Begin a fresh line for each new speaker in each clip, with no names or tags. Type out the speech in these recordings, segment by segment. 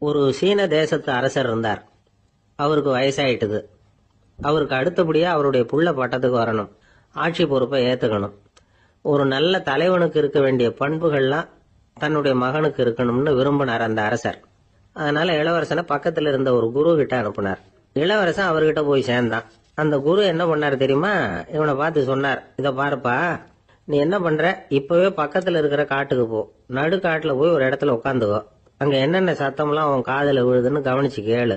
ஒரு சீன தேசத்து அரசர் இருந்தார். அவருக்கு வயசாயிட்டுது. அவருக்கு அடுத்தபடியா அவருடைய புள்ள பட்டத்துக்கு வரணும், ஆட்சி பொறுப்பை ஏத்துக்கணும். ஒரு நல்ல தலைவனுக்கு இருக்க வேண்டிய பண்புகள்லாம் தன்னுடைய மகனுக்கு இருக்கணும்னு விரும்பினார் அந்த அரசர். அதனால இளவரசனை பக்கத்துல இருந்த ஒரு குரு கிட்ட அனுப்புனார். இளவரசன் அவர்கிட்ட போய் சேர்ந்தான். அந்த குரு என்ன பண்ணார் தெரியுமா? இவனை பார்த்து சொன்னார், இத பாருப்பா, நீ என்ன பண்ற, இப்பவே பக்கத்துல இருக்கிற காட்டுக்கு போ, நடுக்காட்டுல போய் ஒரு இடத்துல உட்காந்துக்கோ. அங்க என்னென்ன சத்தம்லாம் உன் காதுல விழுதுன்னு கவனிச்சு கேளு.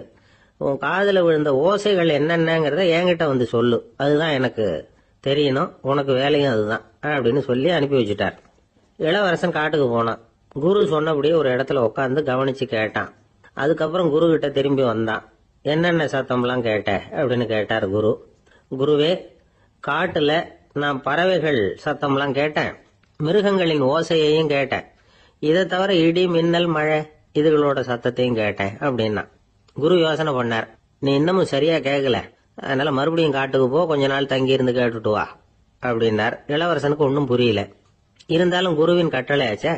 உன் காதுல விழுந்த ஓசைகள் என்னென்னங்கிறத என்கிட்ட வந்து சொல்லு, அதுதான் எனக்கு தெரியணும், உனக்கு வேலையும் அதுதான் அப்படின்னு சொல்லி அனுப்பி வச்சுட்டார். இளவரசன் காட்டுக்கு போனான். குரு சொன்னபடியே ஒரு இடத்துல உட்காந்து கவனிச்சு கேட்டான். அதுக்கப்புறம் குரு கிட்ட திரும்பி வந்தான். என்னென்ன சத்தம்லாம் கேட்ட அப்படின்னு கேட்டார் குரு. குருவே, காட்டுல நான் பறவைகள் சத்தம்லாம் கேட்டேன், மிருகங்களின் ஓசையையும் கேட்டேன், இதை தவிர இடி மின்னல் மழை இதுகளோட சத்தத்தையும் கேட்டேன் அப்படின்னா. குரு யோசனை பண்ணார், நீ இன்னமும் சரியா கேட்கல, அதனால மறுபடியும் காட்டுக்கு போ, கொஞ்ச நாள் தங்கி இருந்து கேட்டுட்டு வா அப்படின்னார். இளவரசனுக்கு ஒன்றும் புரியல. இருந்தாலும் குருவின் கட்டளையாச்சே,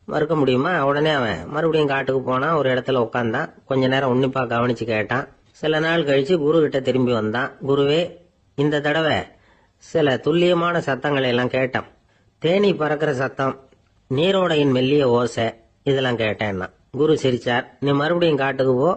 மறுக்க முடியுமா? உடனே அவன் மறுபடியும் காட்டுக்கு போனான். ஒரு இடத்துல உட்காந்தான். கொஞ்ச நேரம் உன்னிப்பா கவனிச்சு கேட்டான். சில நாள் கழிச்சு குரு கிட்ட திரும்பி வந்தான். குருவே, இந்த தடவை சில துல்லியமான சத்தங்களை எல்லாம் கேட்டான். தேனி பறக்கிற சத்தம், நீரோடையின் மெல்லிய ஓசை, இதெல்லாம் கேட்டேன்னா. குரு சிரிச்சார். நீ மறுபடியும் காட்டுக்கு போ,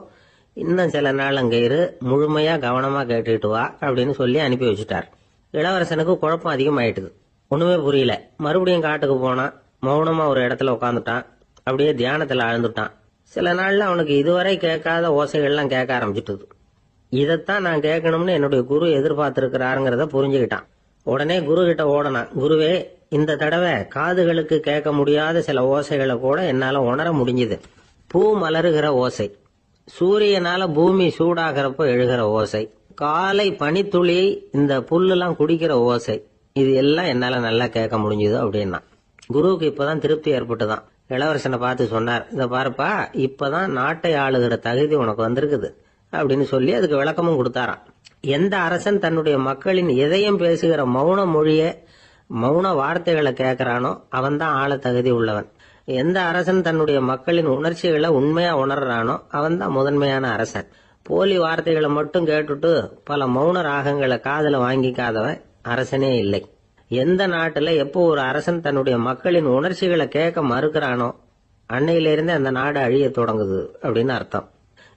இன்னும் சில நாள் அங்க இரு, முழுமையா கவனமா கேட்டுட்டு வா அப்படின்னு சொல்லி அனுப்பி வச்சுட்டார். இளவரசனுக்கு குழப்பம் அதிகமாயிட்டுது. ஒண்ணுமே புரியல. மறுபடியும் காட்டுக்கு போனான். மௌனமா ஒரு இடத்துல உட்காந்துட்டான். அப்படியே தியானத்துல ஆழ்ந்துட்டான். சில நாள்ல அவனுக்கு இதுவரை கேட்காத ஓசைகள்லாம் கேட்க ஆரம்பிச்சுட்டுது. இதைத்தான் நான் கேட்கணும்னு என்னுடைய குரு எதிர்பார்த்திருக்கிறாருங்கிறத புரிஞ்சுக்கிட்டான். உடனே குரு கிட்ட ஓடனான். குருவே, இந்த தடவை காதுகளுக்கு கேட்க முடியாத சில ஓசைகளை கூட என்னால உணர முடிஞ்சுது. பூ மலருகிற ஓசை, சூரியனால பூமி சூடாகிறப்ப எழுகிற ஓசை, காலை பனித்துளி இந்த புல்லுலாம் குடிக்கிற ஓசை, இது எல்லாம் என்னால நல்லா கேட்க முடிஞ்சுது அப்படின்னா. குருவுக்கு இப்பதான் திருப்தி ஏற்பட்டுதான். இளவரசனை பார்த்து சொன்னார், இத பாருப்பா, இப்பதான் நாட்டை ஆளுகிற தகுதி உனக்கு வந்திருக்குது அப்படின்னு சொல்லி அதுக்கு விளக்கமும் கொடுத்தாராம். எந்த அரசன் தன்னுடைய மக்களின் எதையும் பேசுகிற மௌன மொழிய, மௌன வார்த்தைகளை கேட்கிறானோ அவன் தான் ஆள தகுதி உள்ளவன். எந்த அரசன் தன்னுடைய மக்களின் உணர்ச்சிகளை உண்மையா உணர்றானோ அவன் தான் முதன்மையான அரசன். போலி வார்த்தைகளை மட்டும் கேட்டுட்டு பல மௌன ராகங்களை காதுல வாங்கிக்காதவன் அரசனே இல்லை. எந்த நாட்டுல எப்போ ஒரு அரசன் தன்னுடைய மக்களின் உணர்ச்சிகளை கேட்க மறுக்கிறானோ அன்னையிலிருந்து அந்த நாடு அழிய தொடங்குது அப்படின்னு அர்த்தம்.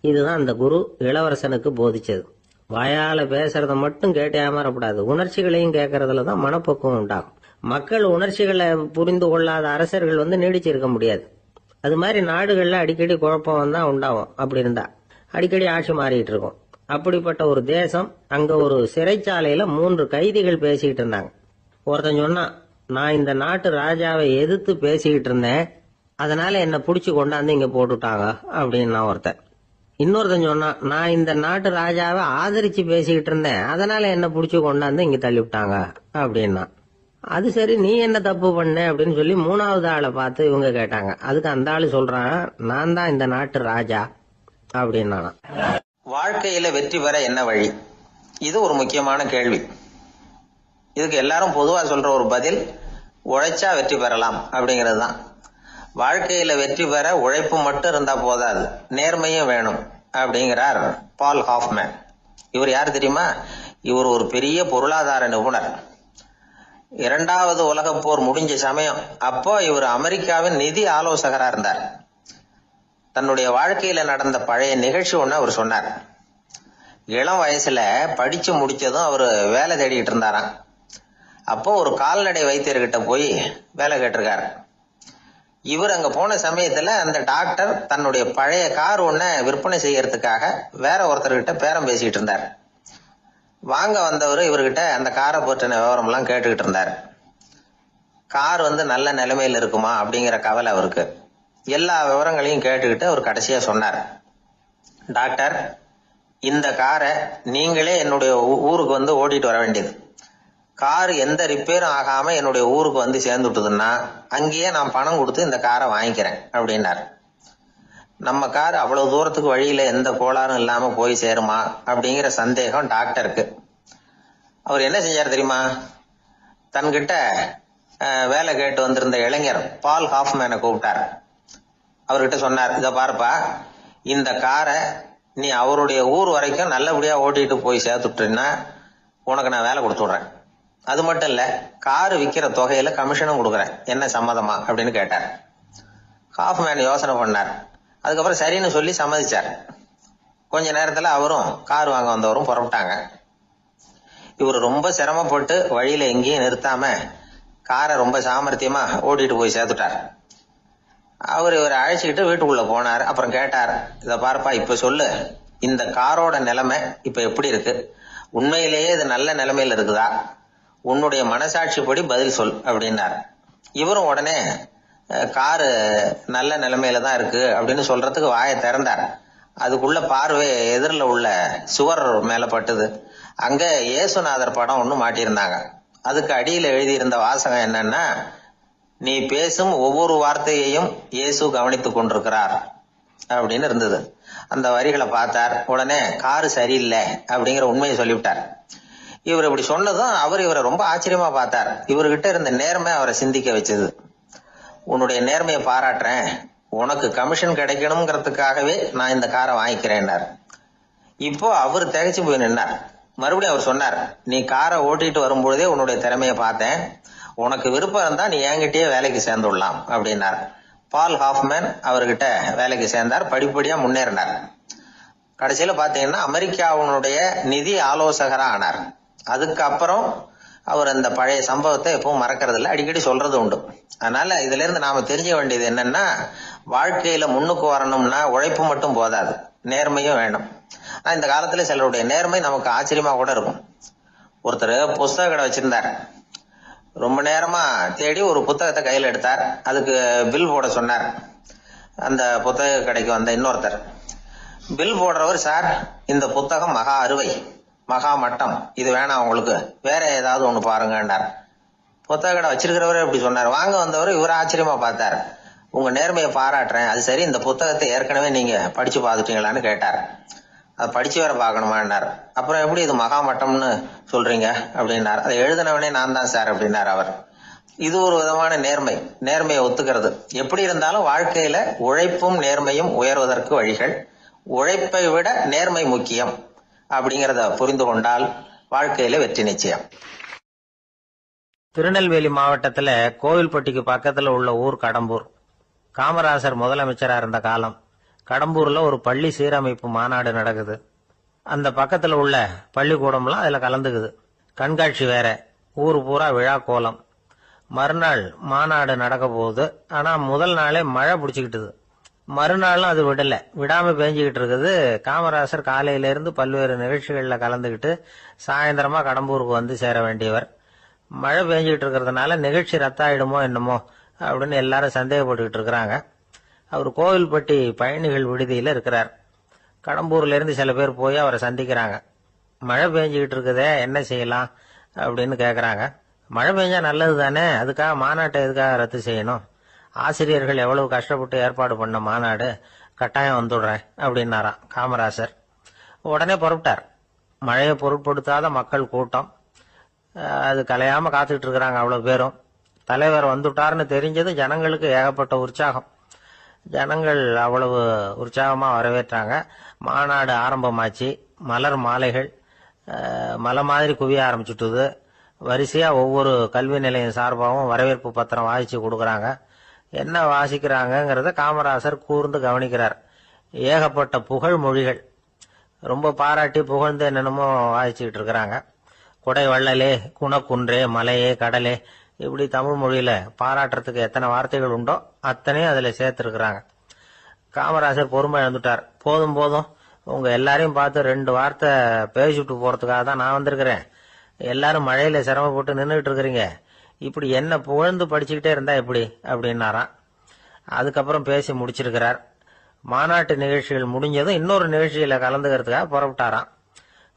இதுதான் அந்த குரு இளவரசனுக்கு போதிச்சது. வாயால பேசுறத மட்டும் கேட்டு ஏமாறப்படாது, உணர்ச்சிகளையும் கேட்கறதுலதான் மனப்பக்குவம் உண்டாகும். மக்கள் உணர்ச்சிகளை புரிந்து கொள்ளாத அரசர்கள் நீடிச்சிருக்க முடியாது. அது மாதிரி நாடுகள்ல அடிக்கடி குழப்பம் தான் உண்டாகும். அப்படி இருந்தா அடிக்கடி ஆட்சி மாறிட்டு இருக்கும். அப்படிப்பட்ட ஒரு தேசம், அங்க ஒரு சிறைச்சாலையில 3 கைதிகள் பேசிக்கிட்டு இருந்தாங்க. ஒருத்தன் சொன்னான், நான் இந்த நாட்டு ராஜாவை எதிர்த்து பேசிக்கிட்டு இருந்தேன், அதனால என்ன புடிச்சு கொண்டாந்து இங்க போட்டுட்டாங்க அப்படின்னா ஒருத்தன். இன்னொருத்தன் சொன்னான், நான் இந்த நாட்டு ராஜாவை ஆதரிச்சு பேசிக்கிட்டு இருந்தேன், அதனால என்ன புடிச்சு கொண்டாந்து இங்க தள்ளிவிட்டாங்க அப்படின்னா. அது சரி, நீ என்ன தப்பு பண்ண அப்படின்னு சொல்லி 3வது ஆளை பார்த்து இவங்க கேட்டாங்க. அதுக்கு அந்த ஆளு சொல்றான், நான் தான் இந்த நாட்டு ராஜா அப்படின்னா.
வாழ்க்கையில வெற்றி பெற என்ன வழி? இது ஒரு முக்கியமான கேள்வி. இதுக்கு எல்லாரும் பொதுவா சொல்ற ஒரு பதில், உழைச்சா வெற்றி பெறலாம் அப்படிங்கிறது தான். வாழ்க்கையில வெற்றி பெற உழைப்பு மட்டும் இருந்தா போதாது, நேர்மையும் வேணும் அப்படிங்கிறார் பால் ஹாஃப்மேன். இவர் யாரு தெரியுமா? இவர் ஒரு பெரிய பொருளாதார நிபுணர். 2வது உலகப் போர் முடிஞ்ச சமயம் அப்போ இவர் அமெரிக்காவின் நிதி ஆலோசகரா இருந்தார். தன்னுடைய வாழ்க்கையில நடந்த பழைய நிகழ்ச்சி ஒண்ணு அவர் சொன்னார். இளம் வயசுல படிச்சு முடிச்சதும் அவர் வேலை தேடிட்டு இருந்தாராம். அப்போ ஒரு கால்நடை வைத்தியர்கிட்ட போய் வேலை கேட்டிருக்காரு. இவர் அங்க போன சமயத்துல அந்த டாக்டர் தன்னுடைய பழைய கார் ஒன்ன விற்பனை செய்யறதுக்காக வேற ஒருத்தர்கிட்ட பேரம் பேசிட்டு இருந்தார். வாங்க வந்தவர் இவர்கிட்ட அந்த காரை பற்றின விவரம் எல்லாம் கேட்டுக்கிட்டு இருந்தார். கார் நல்ல நிலைமையில இருக்குமா அப்படிங்கிற கவலை அவருக்கு. எல்லா விவரங்களையும் கேட்டுக்கிட்டு அவர் கடைசியா சொன்னார், டாக்டர், இந்த காரை நீங்களே என்னுடைய ஊருக்கு ஓட்டிட்டு வர வேண்டியது. கார் எந்த ரிப்பேரும் ஆகாம என்னுடைய ஊருக்கு சேர்ந்துட்டுதுன்னா அங்கேயே நான் பணம் கொடுத்து இந்த காரை வாங்கிக்கிறேன் அப்படின்னாரு. நம்ம கார் அவ்வளவு தூரத்துக்கு வழியில எந்த கோளாறும் இல்லாம போய் சேருமா அப்படிங்கிற சந்தேகம் டாக்டருக்கு. அவர் என்ன செஞ்சார் தெரியுமா? தன்கிட்ட வேலை கேட்டு வந்திருந்த இளைஞர் பால் ஹாஃப்மேனை கூப்பிட்டார். அவர்கிட்ட சொன்னார், இத பாருப்பா, இந்த காரை நீ அவருடைய ஊர் வரைக்கும் நல்லபடியா ஓட்டிட்டு போய் சேர்த்துட்டீன்னா உனக்கு நான் வேலை கொடுத்து விடுறேன். அது மட்டும் இல்ல, காரு விற்கிற தொகையில கமிஷனும் கொடுக்குறேன், என்ன சம்மதமா அப்படின்னு கேட்டார். ஹாஃப்மேன் யோசனை பண்ணார். அதுக்கப்புறம் சரின்னு சொல்லி சம்மதிச்சார். கொஞ்ச நேரத்துல அவரும் கார் வாங்க வந்தவரும் புறப்பட்டாங்க. இவர் ரொம்ப சிரமப்பட்டு வழியில எங்கேயும் நிறுத்தாம காரை ரொம்ப சாமர்த்தியமா ஓட்டிட்டு போய் சேர்த்துட்டார். அவர் இவரை அழைச்சிக்கிட்டு வீட்டுக்குள்ள போனார். அப்புறம் கேட்டார், இத பாருப்பா, இப்ப சொல்லு, இந்த காரோட நிலைமை இப்ப எப்படி இருக்கு? உண்மையிலேயே இது நல்ல நிலைமையில இருக்குதா? உன்னுடைய மனசாட்சிப்படி பதில் சொல் அப்படின்னார். இவரும் உடனே காரு நல்ல நிலைமையில தான் இருக்கு அப்படின்னு சொல்றதுக்கு வாயை திறந்தார். அதுக்குள்ள பார்வை எதிரில் உள்ள சுவர் மேல பட்டுது. அங்க இயேசுநாதர் படம் ஒண்ணு மாட்டியிருந்தாங்க. அதுக்கு அடியில எழுதியிருந்த வாசகம் என்னன்னா, நீ பேசும் ஒவ்வொரு வார்த்தையையும் இயேசு கவனித்துக் கொண்டிருக்கிறார் அப்படின்னு இருந்தது. அந்த வரிகளை பார்த்தார். உடனே காரு சரியில்லை அப்படிங்கிற உண்மையை சொல்லிவிட்டார். இவர் இப்படி சொன்னதும் அவர் இவரை ரொம்ப ஆச்சரியமா பார்த்தார். இவர்கிட்ட இருந்த நேர்மை அவரை சிந்திக்க வச்சது. உன்னுடைய நேர்மையை பாராட்டுறேன், உனக்கு கமிஷன் கிடைக்கணுங்கிறதுக்காகவே நான் இந்த காரை வாங்கிக்கிறேன்னார். இப்போ அவர் திகைச்சு போய் நின்னார். மறுபடியும் அவர் சொன்னார், நீ காரை ஓட்டிட்டு வரும்பொழுதே உன்னுடைய திறமையை பார்த்தேன், உனக்கு விருப்பம் இருந்தா நீ என்கிட்டயே வேலைக்கு சேர்ந்துடலாம் அப்படின்னார். பால் ஹாஃப்மேன் அவர்கிட்ட வேலைக்கு சேர்ந்தார். படிப்படியா முன்னேறினார். கடைசியில பாத்தீங்கன்னா அமெரிக்காவுடைய நிதி ஆலோசகரா ஆனார். அதுக்கப்புறம் அவர் அந்த பழைய சம்பவத்தை எப்பவும் மறக்கிறது இல்லை, அடிக்கடி சொல்றது உண்டு. அதனால இதுல இருந்து நாம தெரிஞ்சுக்க வேண்டியது என்னன்னா, வாழ்க்கையில முன்னுக்கு வரணும்னா உழைப்பு மட்டும் போதாது, நேர்மையும் வேணும். ஆனா இந்த காலத்துல சிலருடைய நேர்மை நமக்கு ஆச்சரியமா கூட இருக்கும். ஒருத்தர் புஸ்தக கடை வச்சிருந்தார். ரொம்ப நேரமா தேடி ஒரு புத்தகத்தை கையில் எடுத்தார். அதுக்கு பில் போட சொன்னார். அந்த புத்தக கடைக்கு வந்த இன்னொருத்தர் பில் போடுறவர், சார் இந்த புத்தகம் மகா அறுவை, மகா மட்டம், இது வேணாம் உங்களுக்கு, வேற ஏதாவது ஒண்ணு பாருங்கன்னார். புத்தக கடை வச்சிருக்கிறவரே இப்படி சொன்னார். வாங்க வந்தவர் இவர் ஆச்சரியமா பார்த்தார். உங்க நேர்மையை பாராட்டுறேன், அது சரி, இந்த புத்தகத்தை ஏற்கனவே நீங்க படிச்சு பார்த்துட்டீங்களான்னு கேட்டார். அதை படிச்சு வேற பாக்கணுமான்னார். அப்புறம் எப்படி இது மகாமட்டம்னு சொல்றீங்க அப்படின்னார். அதை எழுதினவனே நான் தான் சார் அப்படின்னார் அவர். இது ஒரு விதமான நேர்மை, நேர்மையை ஒத்துக்கிறது. எப்படி இருந்தாலும் வாழ்க்கையில உழைப்பும் நேர்மையும் உயர்வதற்கு வழிகள். உழைப்பை விட நேர்மை முக்கியம் அப்படிங்கறத புரிந்து கொண்டால் வாழ்க்கையில வெற்றி நிச்சயம்.
திருநெல்வேலி மாவட்டத்துல கோவில்பட்டிக்கு பக்கத்துல உள்ள ஊர் கடம்பூர். காமராசர் முதலமைச்சரா இருந்த காலம். கடம்பூர்ல ஒரு பள்ளி சீரமைப்பு மாநாடு நடக்குது. அந்த பக்கத்துல உள்ள பள்ளிக்கூடம்லாம் அதுல கலந்துக்குது. கண்காட்சி வேற, ஊர் பூரா விழா கோலம். மறுநாள் மாநாடு நடக்க போகுது. ஆனா முதல் நாளே மழை பிடிச்சிக்கிட்டுது. மறுநாளும் அது விடாம பேஞ்சுக்கிட்டு இருக்குது. காமராசர் காலையில இருந்து பல்வேறு நிகழ்ச்சிகள்ல கலந்துக்கிட்டு சாயந்தரமா கடம்பூருக்கு வந்து சேர வேண்டியவர். மழை பேஞ்சுக்கிட்டு இருக்கிறதுனால நிகழ்ச்சி ரத்தாயிடுமோ என்னமோ அப்படின்னு எல்லாரும் சந்தேகப்பட்டுக்கிட்டு இருக்கிறாங்க. அவர் கோவில்பட்டி பயணிகள் விடுதியில இருக்கிறார். கடம்பூர்ல இருந்து சில பேர் போய் அவரை சந்திக்கிறாங்க. மழை பெஞ்சுக்கிட்டு இருக்குதே, என்ன செய்யலாம் அப்படின்னு கேக்குறாங்க. மழை பெஞ்சா நல்லது தானே, அதுக்காக மாநாட்டை எதுக்காக ரத்து செய்யணும்? ஆசிரியர்கள் எவ்வளவு கஷ்டப்பட்டு ஏற்பாடு பண்ண மாநாடு, கட்டாயம் வந்துடுறேன் அப்படின்னாராம் காமராசர். உடனே புறப்பட்டார். மழையை பொருட்படுத்தாத மக்கள் கூட்டம். அது கலையாம காத்துக்கிட்டு இருக்கிறாங்க அவ்வளவு பேரும். தலைவர் வந்துட்டார்னு தெரிஞ்சது ஜனங்களுக்கு ஏகப்பட்ட உற்சாகம். ஜனங்கள் அவ்வளவு உற்சாகமா வரவேற்றாங்க. மாநாடு ஆரம்பமாச்சு. மலர் மாலைகள் மலை மாதிரி குவிய ஆரம்பிச்சுட்டுது. வரிசையா ஒவ்வொரு கல்வி நிலையம் சார்பாகவும் வரவேற்பு பத்திரம் வாசிச்சு கொடுக்கறாங்க. என்ன வாசிக்கிறாங்கிறத காமராசர் கூர்ந்து கவனிக்கிறார். ஏகப்பட்ட புகழ் மொழிகள், ரொம்ப பாராட்டி புகழ்ந்து என்னென்னமோ வாசிச்சுக்கிட்டு இருக்கிறாங்க. குடை வள்ளலே, குணக்குன்றே, மலையே, கடலே, இப்படி தமிழ் மொழியில பாராட்டுறதுக்கு எத்தனை வார்த்தைகள் உண்டோ அத்தனையும் அதுல சேர்த்திருக்கிறாங்க. காமராசர் பொறுமை இழந்துட்டார். போதும் போதும், உங்க எல்லாரையும் பார்த்து 2 வார்த்தை பேசிட்டு போறதுக்காக தான் நான் வந்திருக்கிறேன். எல்லாரும் மழையில சிரமப்பட்டு நின்றுட்டு இருக்கிறீங்க, இப்படி என்ன புகழ்ந்து படிச்சுக்கிட்டே இருந்தா எப்படி அப்படின்னாராம். அதுக்கப்புறம் பேசி முடிச்சிருக்கிறார். மாநாட்டு நிகழ்ச்சிகள் முடிஞ்சதும் இன்னொரு நிகழ்ச்சியில கலந்துக்கிறதுக்காக புறப்பட்டாராம்.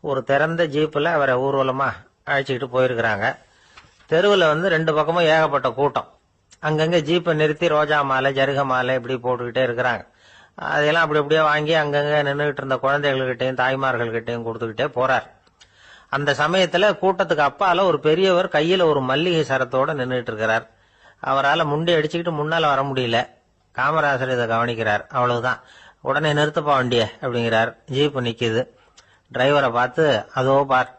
ஒரு திறந்த ஜீப்ல அவரை ஊர்வலமா அழைச்சிக்கிட்டு போயிருக்கிறாங்க. தெருவில் 2 பக்கமும் ஏகப்பட்ட கூட்டம். அங்கங்க ஜீப்பை நிறுத்தி ரோஜா மாலை, ஜருக மாலை இப்படி போட்டுக்கிட்டே இருக்கிறாங்க. அதெல்லாம் அப்படி அப்படியே வாங்கி அங்கங்க நின்றுகிட்டு இருந்த குழந்தைகள்கிட்டையும் தாய்மார்கள்கிட்டையும் கொடுத்துக்கிட்டே போறார். அந்த சமயத்துல கூட்டத்துக்கு அப்பால ஒரு பெரியவர் கையில ஒரு மல்லிகை சரத்தோட நின்றுட்டு இருக்கிறார். அவரால் முண்டி அடிச்சுக்கிட்டு முன்னால வர முடியல. காமராசர் இதை கவனிக்கிறார். அவ்வளவுதான், உடனே நிறுத்தப்பா வண்டிய அப்படிங்கிறார். ஜீப்பு நிக்குது. டிரைவரை பார்த்து, அதோ பார்,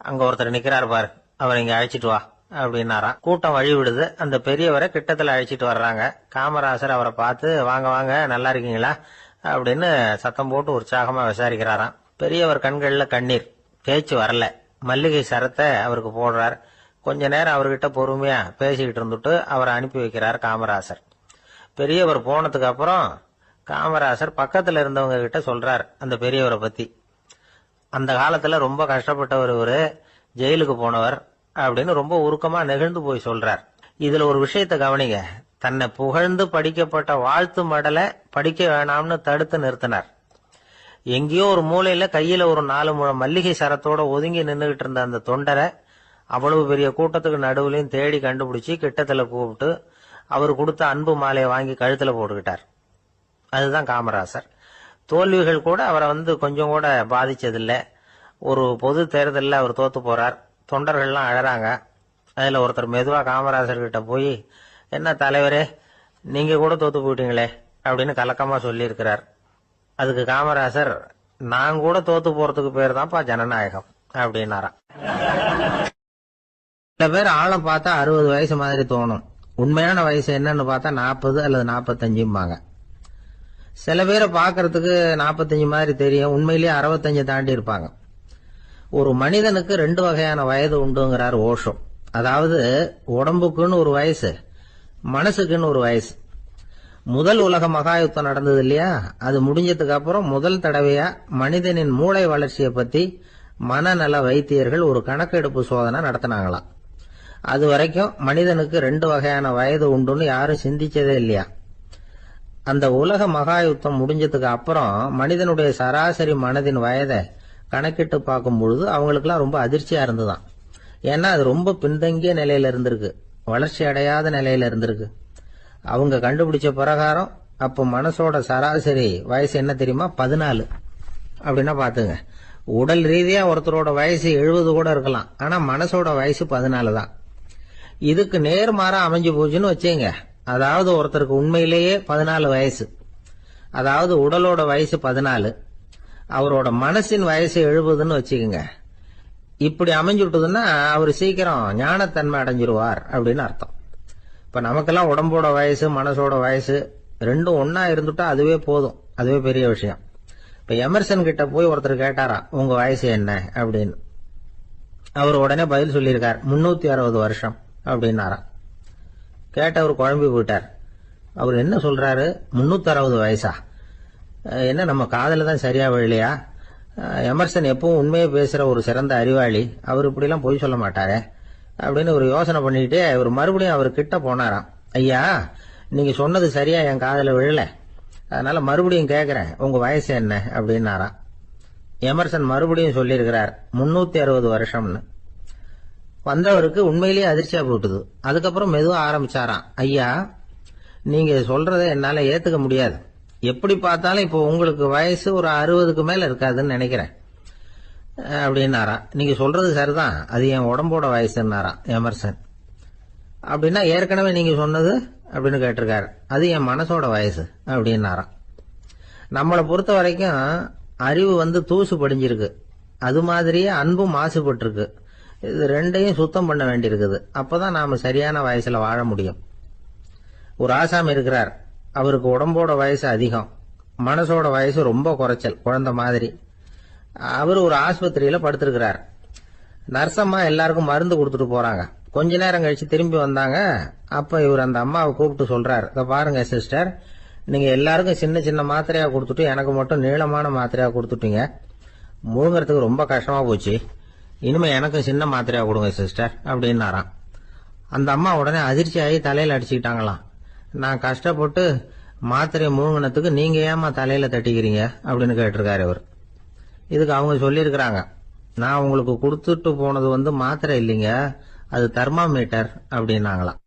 அங்க ஒருத்தர் நிக்கிறார் பார், அவரை இங்க அழைச்சிட்டு வா அப்படின்னாராம். கூட்டம் வழி விடுது. அந்த பெரியவரை கிட்டத்துல அழைச்சிட்டு வர்றாங்க. காமராசர் அவரை பார்த்து, வாங்க வாங்க, நல்லா இருக்கீங்களா அப்படின்னு சத்தம் போட்டு உற்சாகமா விசாரிக்கிறாராம். பெரியவர் கண்கள்ல கண்ணீர், பேச்சு வரல. மல்லிகை சரத்தை அவருக்கு போடுறார். கொஞ்ச நேரம் அவர்கிட்ட பொறுமையா பேசிக்கிட்டு இருந்துட்டு அவரை அனுப்பி வைக்கிறார் காமராசர். பெரியவர் போனதுக்கு அப்புறம் காமராசர் பக்கத்துல இருந்தவங்க கிட்ட சொல்றார் அந்த பெரியவரை பத்தி. அந்த காலத்துல ரொம்ப கஷ்டப்பட்டவர் இவரு, ஜெயிலுக்கு போனவர் அப்படின்னு ரொம்ப உருக்கமா நெகிழ்ந்து போய் சொல்றார். இதுல ஒரு விஷயத்த கவனிங்க. தன்னை புகழ்ந்து படிக்கப்பட்ட வாழ்த்து மடலை படிக்க வேணாம்னு தடுத்து நிறுத்தினார். எங்கேயோ ஒரு மூலையில கையில ஒரு 4 முழம் மல்லிகை சரத்தோட ஒதுங்கி நின்றுகிட்டு இருந்த அந்த தொண்டரை அவ்வளவு பெரிய கூட்டத்துக்கு நடுவுலையும் தேடி கண்டுபிடிச்சு கிட்டத்துல கூப்பிட்டு அவர் கொடுத்த அன்பு மாலையை வாங்கி கழுத்துல போட்டுக்கிட்டார். அதுதான் காமராசர். தோல்விகள் கூட அவரை கொஞ்சம் கூட பாதிச்சதில்லை. ஒரு பொது தேர்தலில் அவர் தோத்து போறார். தொண்டர்கள்லாம் அழறாங்க. அதுல ஒருத்தர் மெதுவா காமராசர் கிட்ட போய், என்ன தலைவரே, நீங்க கூட தோத்து போயிட்டீங்களே அப்படின்னு கலக்கமா சொல்லி இருக்கிறார். அதுக்கு காமராசர், நான் கூட தோத்து போறதுக்கு பேர் தான்ப்பா ஜனநாயகம் அப்படின்னாராம். சில பேர் ஆழம் பார்த்தா 60 வயசு மாதிரி தோணும். உண்மையான வயசு என்னன்னு பார்த்தா 40 அல்லது 45 சில பேரை பாக்கிறதுக்கு 45 மாதிரி தெரியும், உண்மையிலேயே 65 தாண்டி இருப்பாங்க. ஒரு மனிதனுக்கு 2 வகையான வயது உண்டுங்கிறார் ஓஷோ. அதாவது உடம்புக்குன்னு ஒரு வயசு, மனசுக்குன்னு ஒரு வயசு. முதல் உலக மகா யுத்தம் நடந்தது இல்லையா, அது முடிஞ்சதுக்கு அப்புறம் முதல் தடவையா மனிதனின் மூளை வளர்ச்சியை பத்தி மனநல வைத்தியர்கள் ஒரு கணக்கெடுப்பு சோதனை நடத்தினாங்களாம். அது வரைக்கும் மனிதனுக்கு 2 வகையான வயது உண்டுன்னு யாரும் சிந்திச்சதே இல்லையா. அந்த உலக மகா யுத்தம் முடிஞ்சதுக்கு அப்புறம் மனிதனுடைய சராசரி மனதின் வயதை கணக்கிட்டு பார்க்கும் பொழுது அவங்களுக்குலாம் ரொம்ப அதிர்ச்சியா இருந்துதான். ஏன்னா அது ரொம்ப பின்தங்கிய நிலையில இருந்திருக்கு, வளர்ச்சி அடையாத நிலையில இருந்திருக்கு. அவங்க கண்டுபிடிச்ச பிரகாரம் அப்போ மனசோட சராசரி வயசு என்ன தெரியுமா, 14. அப்படின்னா பாத்துங்க, உடல் ரீதியா ஒருத்தரோட வயசு 70 கூட இருக்கலாம், ஆனா மனசோட வயசு 14 தான். இதுக்கு நேர்மாறா அமைஞ்சு போச்சுன்னு வச்சுங்க. அதாவது ஒருத்தருக்கு உண்மையிலேயே 14 வயசு, அதாவது உடலோட வயசு 14, அவரோட மனசின் வயசு 70ன்னு வச்சுக்கோங்க. இப்படி அமைஞ்சுட்டுதுன்னா அவர் சீக்கிரம் ஞானத்தன்மை அடைஞ்சிருவார் அப்படின்னு அர்த்தம். இப்ப நமக்கெல்லாம் உடம்போட வயசு மனசோட வயசு ரெண்டும் ஒன்னா இருந்துட்டா அதுவே போதும், அதுவே பெரிய விஷயம். இப்ப எமர்சன் கிட்ட போய் ஒருத்தர் கேட்டாரா, உங்க வயசு என்ன அப்படின்னு. அவர் உடனே பதில் சொல்லியிருக்கார், 360 வருஷம் அப்படின்னாராம். கேட்டவர் குழம்பி போயிட்டார். அவர் என்ன சொல்றாரு, 360 வயசா, என்ன நம்ம காதல தான் சரியா விழலையா? எமர்சன் எப்பவும் உண்மையை பேசுற ஒரு சிறந்த அறிவாளி, அவர் இப்படிலாம் பொய் சொல்ல மாட்டாரே அப்படின்னு ஒரு யோசனை பண்ணிக்கிட்டே இவர் மறுபடியும் அவர் கிட்ட போனாராம். ஐயா, நீங்க சொன்னது சரியா என் காதல விழல, அதனால மறுபடியும் கேட்கிறேன், உங்க வயசு என்ன அப்படின்னாராம். எமர்சன் மறுபடியும் சொல்லியிருக்கிறார், 360 வருஷம்னு. வந்தவருக்கு உண்மையிலேயே அதிர்ச்சியா போட்டுது. அதுக்கப்புறம் மெதுவா ஆரம்பிச்சாராம், ஐயா நீங்க சொல்றதை என்னால ஏத்துக்க முடியாது. எப்படி பார்த்தாலும் இப்போ உங்களுக்கு வயசு ஒரு 60க்கு மேல இருக்காதுன்னு நினைக்கிறேன் அப்படின்னாராம். நீங்க சொல்றது சரிதான், அது என் உடம்போட வயசுன்னாராம் எமர்சன். அப்படின்னா ஏற்கனவே நீங்க சொன்னது அப்படின்னு கேட்டிருக்காரு, அது என் மனசோட வயசு அப்படின்னாராம். நம்மளை பொறுத்த வரைக்கும் அறிவு தூசு படிஞ்சிருக்கு, அது மாதிரியே அன்பும் மாசுபட்டு இருக்கு. இது ரெண்டையும் சுத்தம் பண்ண வேண்டியிருக்குது. அப்பதான் நாம சரியான வயசுல வாழ முடியும். ஒரு ஆசாமி இருக்கிறார், அவருக்கு உடம்போட வயசு அதிகம், மனசோட வயசு ரொம்ப குறைச்சல், குழந்தை மாதிரி. அவர் ஒரு ஆஸ்பத்திரியில படுத்திருக்கிறார். நர்சம்மா எல்லாருக்கும் மருந்து கொடுத்துட்டு போறாங்க. கொஞ்ச நேரம் கழிச்சு திரும்பி வந்தாங்க. அப்ப இவர் அந்த அம்மாவை கூப்பிட்டு சொல்றார், இத பாருங்க சிஸ்டர், நீங்க எல்லாருக்கும் சின்ன சின்ன மாத்திரையா கொடுத்துட்டு எனக்கு மட்டும் நீளமான மாத்திரையா கொடுத்துட்டீங்க, முழுங்கறதுக்கு ரொம்ப கஷ்டமா போச்சு, இனிமே எனக்கு சின்ன மாத்திரையா கொடுங்க சிஸ்டர் அப்படின்னாராம். அந்த அம்மா உடனே அதிர்ச்சி ஆகி தலையில அடிச்சுக்கிட்டாங்களாம். நான் கஷ்டப்பட்டு மாத்திரையை முழுங்கினத்துக்கு நீங்க ஏமா தலையில தட்டிக்கிறீங்க அப்படின்னு கேட்டிருக்காரு இவர். இதுக்கு அவங்க சொல்லியிருக்கிறாங்க, நான் உங்களுக்கு கொடுத்துட்டு போனது மாத்திரை இல்லைங்க, அது தெர்மாமீட்டர் அப்படின்னாங்களாம்.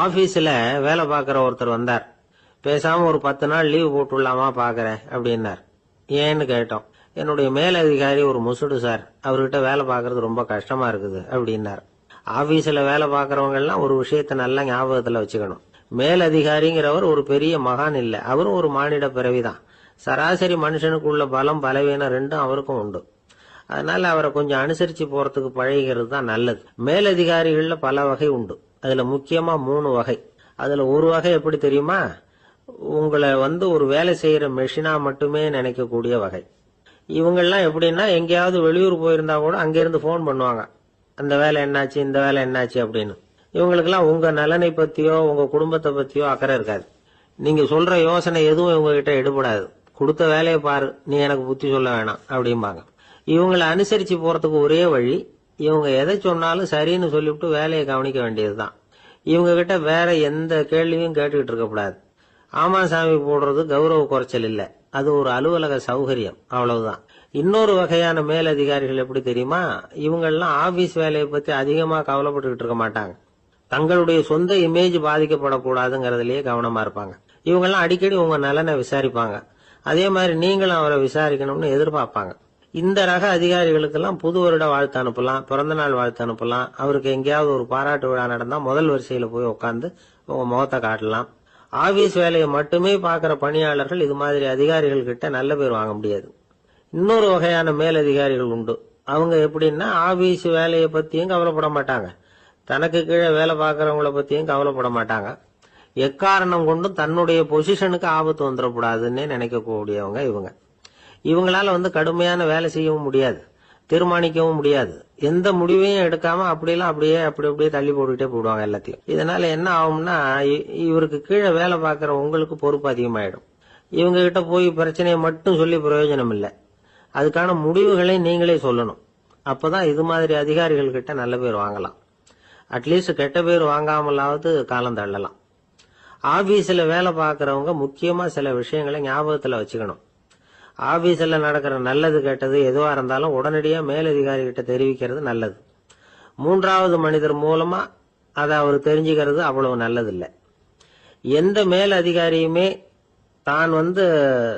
ஆபீஸ்ல வேலை பார்க்கிற ஒருத்தர் வந்தார். பேசாம ஒரு 10 நாள் லீவு போட்டுடலாமா பாக்குறேன் அப்படின்னார். ஏன்னு கேட்டோம். என்னுடைய மேலதிகாரி ஒரு முசுடு சார், அவர்கிட்ட வேலை பார்க்கறது ரொம்ப கஷ்டமா இருக்குது அப்படின்னார். ஆபீஸ்ல வேலை பார்க்கறவங்க எல்லாம் ஒரு விஷயத்த நல்லா ஞாபகத்துல வச்சுக்கணும். மேலதிகாரிங்கிறவர் ஒரு பெரிய மகான் இல்ல, அவரும் ஒரு மானிட பிறவிதான். சராசரி மனுஷனுக்கு உள்ள பலம் பலவீனம் ரெண்டும் அவருக்கும் உண்டு. அதனால அவரை கொஞ்சம் அனுசரிச்சு போறதுக்கு பழகிறது தான் நல்லது. மேலதிகாரிகள்ல பல வகை உண்டு. அதுல முக்கியமா 3 வகை. அதுல ஒரு வகை எப்படி தெரியுமா? உங்களை ஒரு வேலை செய்யற மெஷினா மட்டுமே நினைக்கக்கூடிய வகை. இவங்கெல்லாம் எப்படின்னா, எங்கேயாவது வெளியூர் போயிருந்தா கூட அங்கிருந்து போன் பண்ணுவாங்க, அந்த வேலை என்னாச்சு, இந்த வேலை என்னாச்சு அப்படின்னு. இவங்களுக்கெல்லாம் உங்க நலனை பத்தியோ உங்க குடும்பத்தை பத்தியோ அக்கறை இருக்காது. நீங்க சொல்ற யோசனை எதுவும் இவங்க கிட்ட எடுபடாது. கொடுத்த வேலையை பாரு, நீ எனக்கு புத்தி சொல்ல வேணாம் அப்படிம்பாங்க. இவங்களை அனுசரிச்சு போறதுக்கு ஒரே வழி, இவங்க எதை சொன்னாலும் சரின்னு சொல்லிவிட்டு வேலையை கவனிக்க வேண்டியதுதான். இவங்க கிட்ட வேற எந்த கேள்வியும் கேட்டுக்கிட்டு இருக்கக்கூடாது. ஆமா சாமி போடுறது கௌரவ குறைச்சல் இல்ல, அது ஒரு அலுவலக சௌகரியம், அவ்வளவுதான். இன்னொரு வகையான மேலதிகாரிகள் எப்படி தெரியுமா? இவங்கெல்லாம் ஆபீஸ் வேலையை பத்தி அதிகமா கவலைப்பட்டுக்கிட்டு இருக்க மாட்டாங்க. தங்களுடைய சொந்த இமேஜ் பாதிக்கப்படக்கூடாதுங்கிறதுலயே கவனமா இருப்பாங்க. இவங்கெல்லாம் அடிக்கடி உங்க நலனை விசாரிப்பாங்க. அதே மாதிரி நீங்களும் அவரை விசாரிக்கணும்னு எதிர்பார்ப்பாங்க. இந்த ரக அதிகாரிகளுக்கெல்லாம் புது வருட வாழ்த்து அனுப்பலாம், பிறந்த நாள் வாழ்த்து அனுப்பலாம். அவருக்கு எங்கேயாவது ஒரு பாராட்டு விழா நடந்தா முதல் வரிசையில போய் உட்காந்து உங்க முகத்தை காட்டலாம். ஆபீஸ் வேலையை மட்டுமே பாக்குற பணியாளர்கள் இது மாதிரி அதிகாரிகள் கிட்ட நல்ல பேர் வாங்க முடியாது. இன்னொரு வகையான மேலதிகாரிகள் உண்டு. அவங்க எப்படின்னா, ஆபீஸ் வேலையை பத்தியும் கவலைப்பட மாட்டாங்க, தனக்கு கீழே வேலை பார்க்கறவங்கள பத்தியும் கவலைப்பட மாட்டாங்க. எக்காரணம் கொண்டும் தன்னுடைய பொசிஷனுக்கு ஆபத்து வந்துடக்கூடாதுன்னு நினைக்கக்கூடியவங்க இவங்க. இவங்களால கடுமையான வேலை செய்யவும் முடியாது, தீர்மானிக்கவும் முடியாது. எந்த முடிவையும் எடுக்காம அப்படியே தள்ளி போட்டுக்கிட்டே போடுவாங்க எல்லாத்தையும். இதனால என்ன ஆகும்னா, இவருக்கு கீழே வேலை பார்க்கற உங்களுக்கு பொறுப்பு அதிகமாயிடும். இவங்க கிட்ட போய் பிரச்சனையை மட்டும் சொல்லி பிரயோஜனம் இல்லை, அதுக்கான முடிவுகளை நீங்களே சொல்லணும். அப்பதான் இது மாதிரி அதிகாரிகள் கிட்ட நல்ல பேர் வாங்கலாம். அட்லீஸ்ட் கெட்ட பேர் வாங்காமலாவது காலம் தள்ளலாம். ஆபீஸ்ல வேலை பார்க்கறவங்க முக்கியமா சில விஷயங்களை ஞாபகத்துல வச்சுக்கணும். ஆபீஸ்ல நடக்கிற நல்லது கெட்டது எதுவா இருந்தாலும் உடனடியா மேலதிகாரி கிட்ட தெரிவிக்கிறது நல்லது. 3வது மனிதர் மூலமா அதை அவர் தெரிஞ்சுக்கிறது அவ்வளவு நல்லது இல்லை. எந்த மேல் அதிகாரியுமே தான்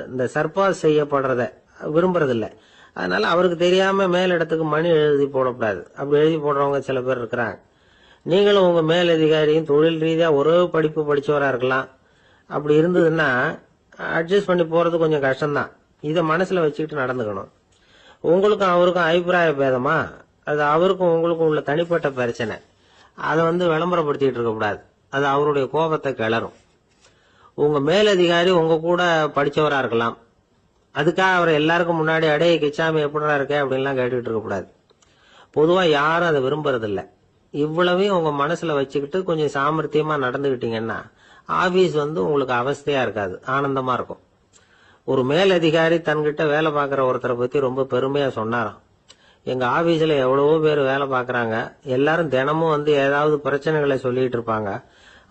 இந்த சர்பாஸ் செய்யப்படுறத விரும்புறதில்லை. அதனால அவருக்கு தெரியாம மேலிடத்துக்கு மணி எழுதி போடக்கூடாது. அப்படி எழுதி போடுறவங்க சில பேர் இருக்கிறாங்க. நீங்களும் உங்க மேலதிகாரியும் தொழில் ரீதியா ஒரே படிப்பு படிச்சவரா இருக்கலாம். அப்படி இருந்ததுன்னா அட்ஜஸ்ட் பண்ணி போறது கொஞ்சம் கஷ்டம்தான். இதை மனசுல வச்சுக்கிட்டு நடந்துக்கணும். உங்களுக்கும் அவருக்கும் அபிப்பிராய பேதமா, அது அவருக்கும் உங்களுக்கும் உள்ள தனிப்பட்ட பிரச்சனை, அதை விளம்பரப்படுத்திட்டு இருக்க கூடாது. அது அவருடைய கோபத்தை கிளறும். உங்க மேலதிகாரி உங்க கூட படிச்சவரா இருக்கலாம், அதுக்காக அவர் எல்லாருக்கும் முன்னாடி அடைய கிச்சாமி எப்படா இருக்க அப்படின்லாம் கேட்டுக்கிட்டு இருக்க கூடாது. பொதுவா யாரும் அதை விரும்புறதில்ல. இவ்வளவையும் உங்க மனசுல வச்சுக்கிட்டு கொஞ்சம் சாமர்த்தியமா நடந்துகிட்டீங்கன்னா ஆபீஸ் உங்களுக்கு அவஸ்தையா இருக்காது, ஆனந்தமா இருக்கும். ஒரு மேலதிகாரி தன்கிட்ட வேலை பார்க்கிற ஒருத்தரை பத்தி ரொம்ப பெருமையா சொன்னாராம். எங்க ஆபீஸ்ல எவ்வளவோ பேர் வேலை பார்க்கறாங்க, எல்லாரும் தினமும் ஏதாவது பிரச்சனைகளை சொல்லிட்டு இருப்பாங்க.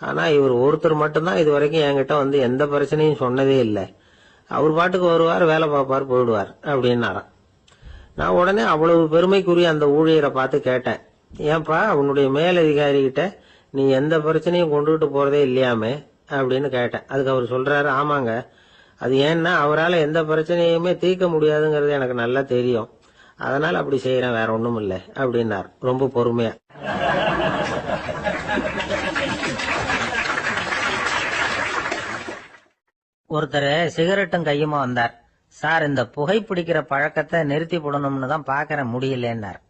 ஆனா இவர் ஒருத்தர் மட்டும்தான் இது வரைக்கும் என்கிட்ட எந்த பிரச்சனையும் சொன்னதே இல்லை. அவர் பாட்டுக்கு வருவார், வேலை பார்ப்பார், போயிடுவார் அப்படின்னாராம். நான் உடனே அவ்வளவு பெருமைக்குரிய அந்த ஊழியரை பார்த்து கேட்டேன், ஏன்பா உன்னுடைய மேலதிகாரி கிட்ட நீ எந்த பிரச்சனையும் கொண்டுகிட்டு போறதே இல்லையாமே அப்படின்னு கேட்டேன். அதுக்கு அவர் சொல்றாரு, ஆமாங்க, அது ஏன்னா அவரால் எந்த பிரச்சனையுமே தீர்க்க முடியாதுங்கிறது எனக்கு நல்லா தெரியும், அதனால அப்படி செய்யறேன், வேற ஒண்ணும் இல்லை அப்படின்னார் ரொம்ப பொறுமையா. ஒருத்தர் சிகரெட்டும் கையுமா வந்தார். சார், இந்த புகைப்பிடிக்கிற பழக்கத்தை நிறுத்தி போடணும்னு தான் பாக்கிறேன், முடியலன்னார்.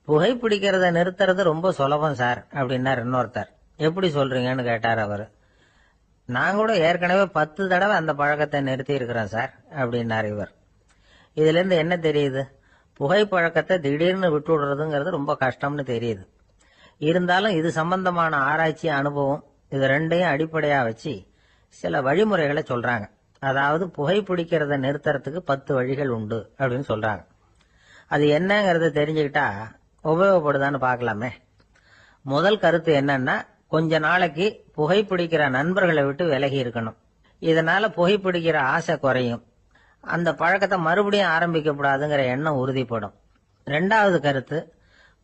புகைப்பிடிக்கிறத நிறுத்துறது ரொம்ப சுலபம் சார் அப்படின்னார் இன்னொருத்தர். எப்படி சொல்றீங்கன்னு கேட்டார் அவரு. நான் கூட ஏற்கனவே 10 தடவை அந்த பழக்கத்தை நிறுத்தி இருக்கிறேன் சார் அப்படின்னார் இவர். இதுல இருந்து என்ன தெரியுது? புகைப்பழக்கத்தை திடீர்னு விட்டு விடுறதுங்கிறது ரொம்ப கஷ்டம்னு தெரியுது. இருந்தாலும் இது சம்பந்தமான ஆராய்ச்சி, அனுபவம், இது ரெண்டையும் அடிப்படையா வச்சு சில வழிமுறைகளை சொல்றாங்க. அதாவது புகைப்பிடிக்கிறத நிறுத்துறதுக்கு 10 வழிகள் உண்டு அப்படின்னு சொல்றாங்க. அது என்னங்கறத தெரிஞ்சுக்கிட்டா உபயோகப்படுதான்னு பார்க்கலாமே. முதல் கருத்து என்னன்னா, கொஞ்ச நாளைக்கு புகைப்பிடிக்கிற நண்பர்களை விட்டு விலகி இருக்கணும். இதனால புகைப்பிடிக்கிற ஆசை குறையும், அந்த பழக்கத்தை மறுபடியும் ஆரம்பிக்கப்படாதுங்கிற எண்ணம் உறுதிப்படும். 2வது கருத்து,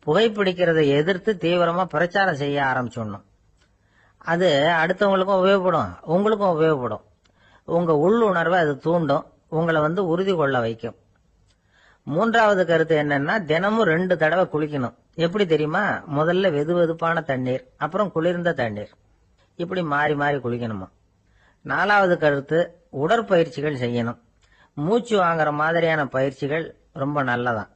புகைப்பிடிக்கிறதை எதிர்த்து தீவிரமா பிரச்சாரம் செய்ய ஆரம்பிச்சிடணும். அது அடுத்தவங்களுக்கும் உபயோகப்படும், உங்களுக்கும் உபயோகப்படும். உங்க உள்ளுணர்வை அது தூண்டும், உங்களை உறுதி கொள்ள வைக்கும். 3வது கருத்து என்னன்னா, தினமும் 2 தடவை குளிக்கணும். எப்படி தெரியுமா? முதல்ல வெதுவெதுப்பான தண்ணீர், அப்புறம் குளிர்ந்த தண்ணீர், இப்படி மாறி மாறி குளிக்கணுமா. 4வது கருத்து, உடற்பயிற்சிகள் செய்யணும். மூச்சு வாங்குற மாதிரியான பயிற்சிகள் ரொம்ப நல்லதான்.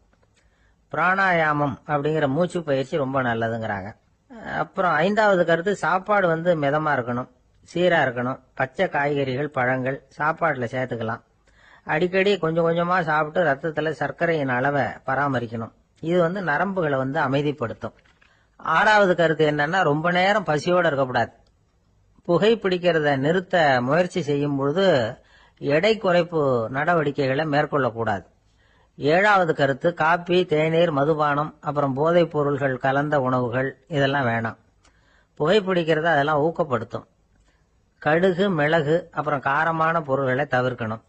பிராணாயாமம் அப்படிங்கிற மூச்சு பயிற்சி ரொம்ப நல்லதுங்கிறாங்க. அப்புறம் 5வது கருத்து, சாப்பாடு மிதமா இருக்கணும், சீரா இருக்கணும். பச்சை காய்கறிகள், பழங்கள் சாப்பாட்டுல சேர்த்துக்கலாம். அடிக்கடி கொஞ்சம் கொஞ்சமா சாப்பிட்டு ரத்தத்துல சர்க்கரையின் அளவை பராமரிக்கணும். இது நரம்புகளை அமைதிப்படுத்தும். 6வது கருத்து என்னன்னா, ரொம்ப நேரம் பசியோட இருக்கக்கூடாது. புகைப்பிடிக்கிறத நிறுத்த முயற்சி செய்யும் பொழுது எடை குறைப்பு நடவடிக்கைகளை மேற்கொள்ளக்கூடாது. 7வது கருத்து, காப்பி, தேநீர், மதுபானம், அப்புறம் போதைப் பொருள்கள் கலந்த உணவுகள் இதெல்லாம் வேணாம். புகைப்பிடிக்கிறத அதெல்லாம் ஊக்கப்படுத்தும். கடுகு, மிளகு, அப்புறம் காரமான பொருள்களை தவிர்க்கணும்.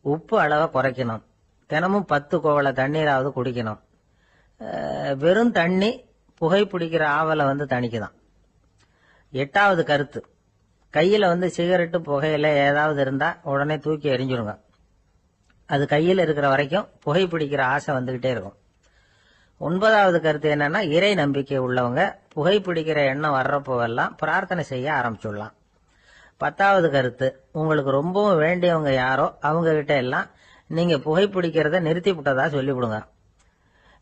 உப்பு அளவை குறைக்கணும். தினமும் 10 குவளை தண்ணீராவது குடிக்கணும். வெறும் தண்ணி புகைப்பிடிக்கிற ஆவலை தணிக்குதான். 8வது கருத்து, கையில சிகரெட்டு, புகையில ஏதாவது இருந்தா உடனே தூக்கி எறிஞ்சிருங்க. அது கையில் இருக்கிற வரைக்கும் புகைப்பிடிக்கிற ஆசை வந்துகிட்டே இருக்கும். 9வது கருத்து என்னன்னா, இறை நம்பிக்கை உள்ளவங்க புகைப்பிடிக்கிற எண்ணம் வர்றப்போவெல்லாம் பிரார்த்தனை செய்ய ஆரம்பிச்சுடலாம். 10வது கருத்து, உங்களுக்கு ரொம்பவும் வேண்டியவங்க யாரோ அவங்க கிட்ட எல்லாம் நீங்க புகைப்பிடிக்கிறத நிறுத்தி விட்டதா சொல்லிவிடுங்க.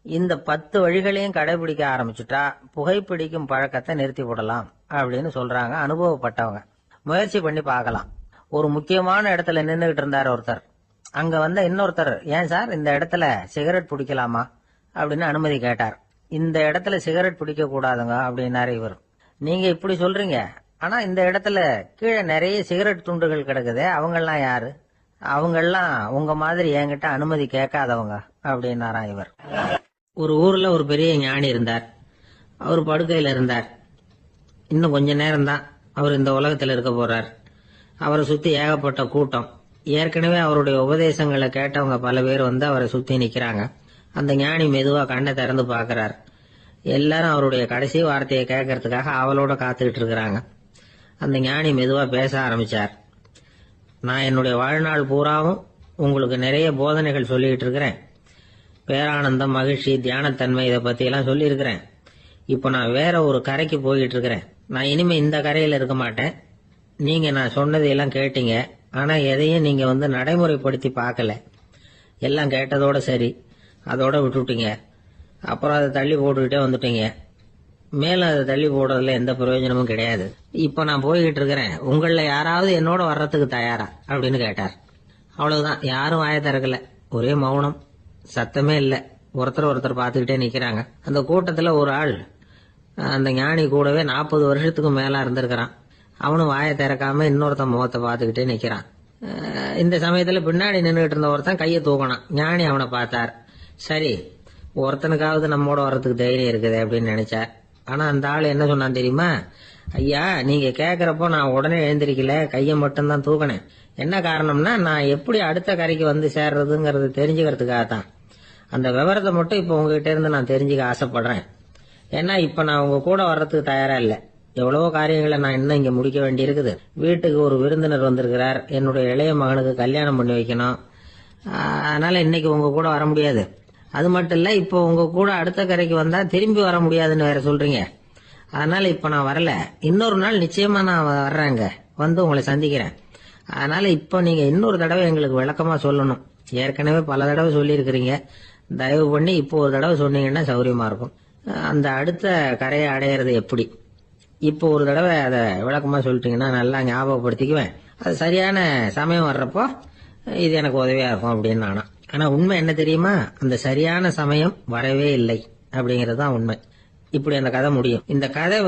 இந்த 10 வழிகளையும் கடைபிடிக்க ஆரம்பிச்சுட்டா புகைப்பிடிக்கும் பழக்கத்தை நிறுத்தி விடலாம் அப்படின்னு சொல்றாங்க அனுபவப்பட்டவங்க. முயற்சி பண்ணி பார்க்கலாம். ஒரு முக்கியமான இடத்துல நின்றுகிட்டு இருந்தார் ஒருத்தர். அங்க இன்னொருத்தர், ஏன் சார் இந்த இடத்துல சிகரெட் பிடிக்கலாமா அப்படின்னு அனுமதி கேட்டார். இந்த இடத்துல சிகரெட் பிடிக்க கூடாதுங்க அப்படின்னாரு இவர். நீங்க இப்படி சொல்றீங்க, ஆனா இந்த இடத்துல கீழே நிறைய சிகரெட் துண்டுகள் கிடக்குதே, அவங்கெல்லாம் யாரு? அவங்கெல்லாம் உங்க மாதிரி என்கிட்ட அனுமதி கேட்காதவங்க அப்படின்னாராம் இவர். ஒரு ஊர்ல ஒரு பெரிய ஞானி இருந்தார். அவர் படுக்கையில இருந்தார். இன்னும் கொஞ்ச நேரம் தான் அவர் இந்த உலகத்துல இருக்க போறார். அவரை சுத்தி ஏகப்பட்ட கூட்டம். ஏற்கனவே அவருடைய உபதேசங்களை கேட்டவங்க பல பேர் அவரை சுத்தி நிக்கிறாங்க. அந்த ஞானி மெதுவா கண்ணை திறந்து பாக்குறார். எல்லாரும் அவருடைய கடைசி வார்த்தையை கேட்கறதுக்காக அவளோட காத்துக்கிட்டு இருக்கிறாங்க. அந்த ஞானி மெதுவா பேச ஆரம்பிச்சார். நான் என்னுடைய வாழ்நாள் பூராவும் உங்களுக்கு நிறைய போதனைகள் சொல்லிட்டு இருக்கிறேன். பேரானந்தம், மகிழ்ச்சி, தியானத்தன்மை இதை பத்தி எல்லாம் சொல்லி இருக்கிறேன். இப்ப நான் வேற ஒரு கரைக்கு போயிட்டு இருக்கிறேன். நான் இனிமே இந்த கரையில இருக்க மாட்டேன். நீங்க நான் சொன்னதையெல்லாம் கேட்டீங்க, ஆனா எதையும் நீங்க நடைமுறைப்படுத்தி பார்க்கல. எல்லாம் கேட்டதோட சரி, அதோட விட்டுட்டீங்க. அப்புறம் அதை தள்ளி போட்டுக்கிட்டே வந்துட்டீங்க. மேலும் அதை தள்ளி போடுறதுல எந்த பிரயோஜனமும் கிடையாது. இப்ப நான் போய்கிட்டு இருக்கிறேன். உங்கள யாராவது என்னோட வர்றதுக்கு தயாரா அப்படின்னு கேட்டார். அவ்வளவுதான், யாரும் வாய திறக்கல. ஒரே மௌனம், சத்தமே இல்ல. ஒருத்தர் பார்த்துக்கிட்டே நிக்கிறாங்க. அந்த கூட்டத்துல ஒரு ஆள் அந்த ஞானி கூடவே 40 வருஷத்துக்கு மேல இருந்திருக்கிறான். அவனும் வாயை திறக்காம இன்னொருத்தன் முகத்தை பார்த்துக்கிட்டே நிக்கிறான். இந்த சமயத்துல பின்னாடி நின்றுகிட்டு இருந்த ஒருத்தன் கையை தூக்கினான். ஞானி அவனை பார்த்தார். சரி, ஒருத்தனுக்காவது நம்மோட வர்றதுக்கு தைரியம் இருக்குது அப்படின்னு நினைச்சார். ஆனா அந்த ஆள் என்ன சொன்னான் தெரியுமா? ஐயா, நீங்க கேக்குறப்போ நான் உடனே எழுந்திருக்கல, கையை மட்டும்தான் தூக்கினேன். என்ன காரணம்னா, நான் எப்படி அடுத்த கரைக்கு சேர்றதுங்கிறது தெரிஞ்சுக்கிறதுக்காக தான். அந்த விவரத்தை மட்டும் இப்ப உங்ககிட்ட இருந்து நான் தெரிஞ்சுக்க ஆசைப்படுறேன். ஏன்னா இப்ப நான் உங்க கூட வர்றதுக்கு தயாரா இல்ல. எவ்வளவோ காரியங்களை நான் இன்னும் இங்க முடிக்க வேண்டி இருக்குது. வீட்டுக்கு ஒரு விருந்தினர் வந்திருக்கிறார். என்னுடைய இளைய மகனுக்கு கல்யாணம் பண்ணி வைக்கணும். அதனால இன்னைக்கு உங்க கூட வர முடியாது. அது மட்டும் இல்ல, இப்போ உங்க கூட அடுத்த கரைக்கு வந்தா திரும்பி வர முடியாதுன்னு வேற சொல்றீங்க. அதனால இப்ப நான் வரல. இன்னொரு நாள் நிச்சயமா நான் வர்றேங்க, உங்களை சந்திக்கிறேன். அதனால இப்ப நீங்க இன்னொரு தடவை எங்களுக்கு விளக்கமா சொல்லணும். ஏற்கனவே பல தடவை சொல்லி இருக்கிறீங்க. தயவு பண்ணி இப்போ ஒரு தடவை சொன்னீங்கன்னா சௌரியமா இருக்கும். அந்த அடுத்த கரையை அடையிறது எப்படி? இப்போ ஒரு தடவை அதை விளக்கமா சொல்லிட்டீங்கன்னா நல்லா ஞாபகப்படுத்திக்குவேன். அது சரியான சமயம் வர்றப்போ இது எனக்கு உதவியா இருக்கும் அப்படின்னு நானா. ஆனா உண்மை என்ன தெரியுமா? அந்த சரியான சமயம் வரவே இல்லை அப்படிங்கறது தான் உண்மை. இப்படி அந்த கதை முடியும். இந்த கதை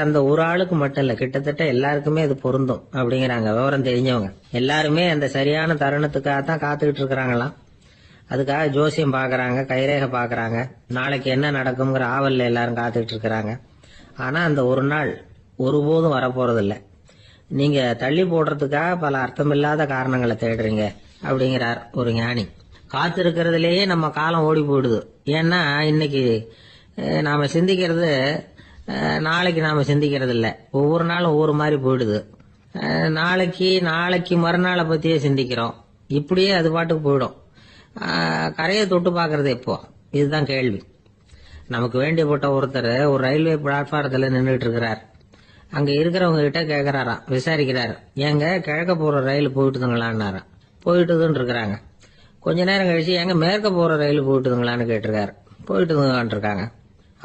அந்த ஒரு ஆளுக்கு மட்டும் இல்ல, கிட்டத்தட்ட எல்லாருக்குமே இது பொருந்தும் அப்படிங்கிறாங்க விவரம் தெரிஞ்சவங்க. எல்லாருமே அந்த சரியான தருணத்துக்காக தான் காத்துக்கிட்டு இருக்கிறாங்களாம். அதுக்காக ஜோசியம் பாக்குறாங்க, கைரேகை பாக்குறாங்க. நாளைக்கு என்ன நடக்கும்ங்கிற ஆவல்ல எல்லாரும் காத்துக்கிட்டு இருக்கிறாங்க. ஆனா அந்த ஒரு நாள் ஒருபோதும் வரப்போறது இல்ல. நீங்க தள்ளி போடுறதுக்காக பல அர்த்தமில்லாத காரணங்களை தேடுறீங்க அப்படிங்கிறார் ஒரு ஞானி. காத்திருக்கிறதுலேயே நம்ம காலம் ஓடி போயிடுது. ஏன்னா இன்னைக்கு நாம சிந்திக்கிறது நாளைக்கு நாம சிந்திக்கிறது இல்ல. ஒவ்வொரு நாளும் ஒவ்வொரு மாதிரி போயிடுது. நாளைக்கு மறுநாளை பத்தியே சிந்திக்கிறோம். இப்படியே அது பாட்டுக்கு போயிடும். கரையை தொட்டு பாக்குறது எப்போ? இதுதான் கேள்வி. நமக்கு வேண்டியப்பட்ட ஒருத்தர் ஒரு ரயில்வே பிளாட்பாரத்துல நின்றுட்டு இருக்கிறார். அங்க இருக்கிறவங்க கிட்ட கேக்குறாராம், விசாரிக்கிறாரு. ஏங்க கிழக்க போற ரயில் போயிட்டுதுங்களான்னாராம். போயிட்டுதுன்னு இருக்கிறாங்க. கொஞ்ச நேரம் கழிச்சு எங்க மேற்க போற ரயில் போயிட்டுதுங்களான்னு கேட்டிருக்காரு. போயிட்டுதுங்களான் இருக்காங்க.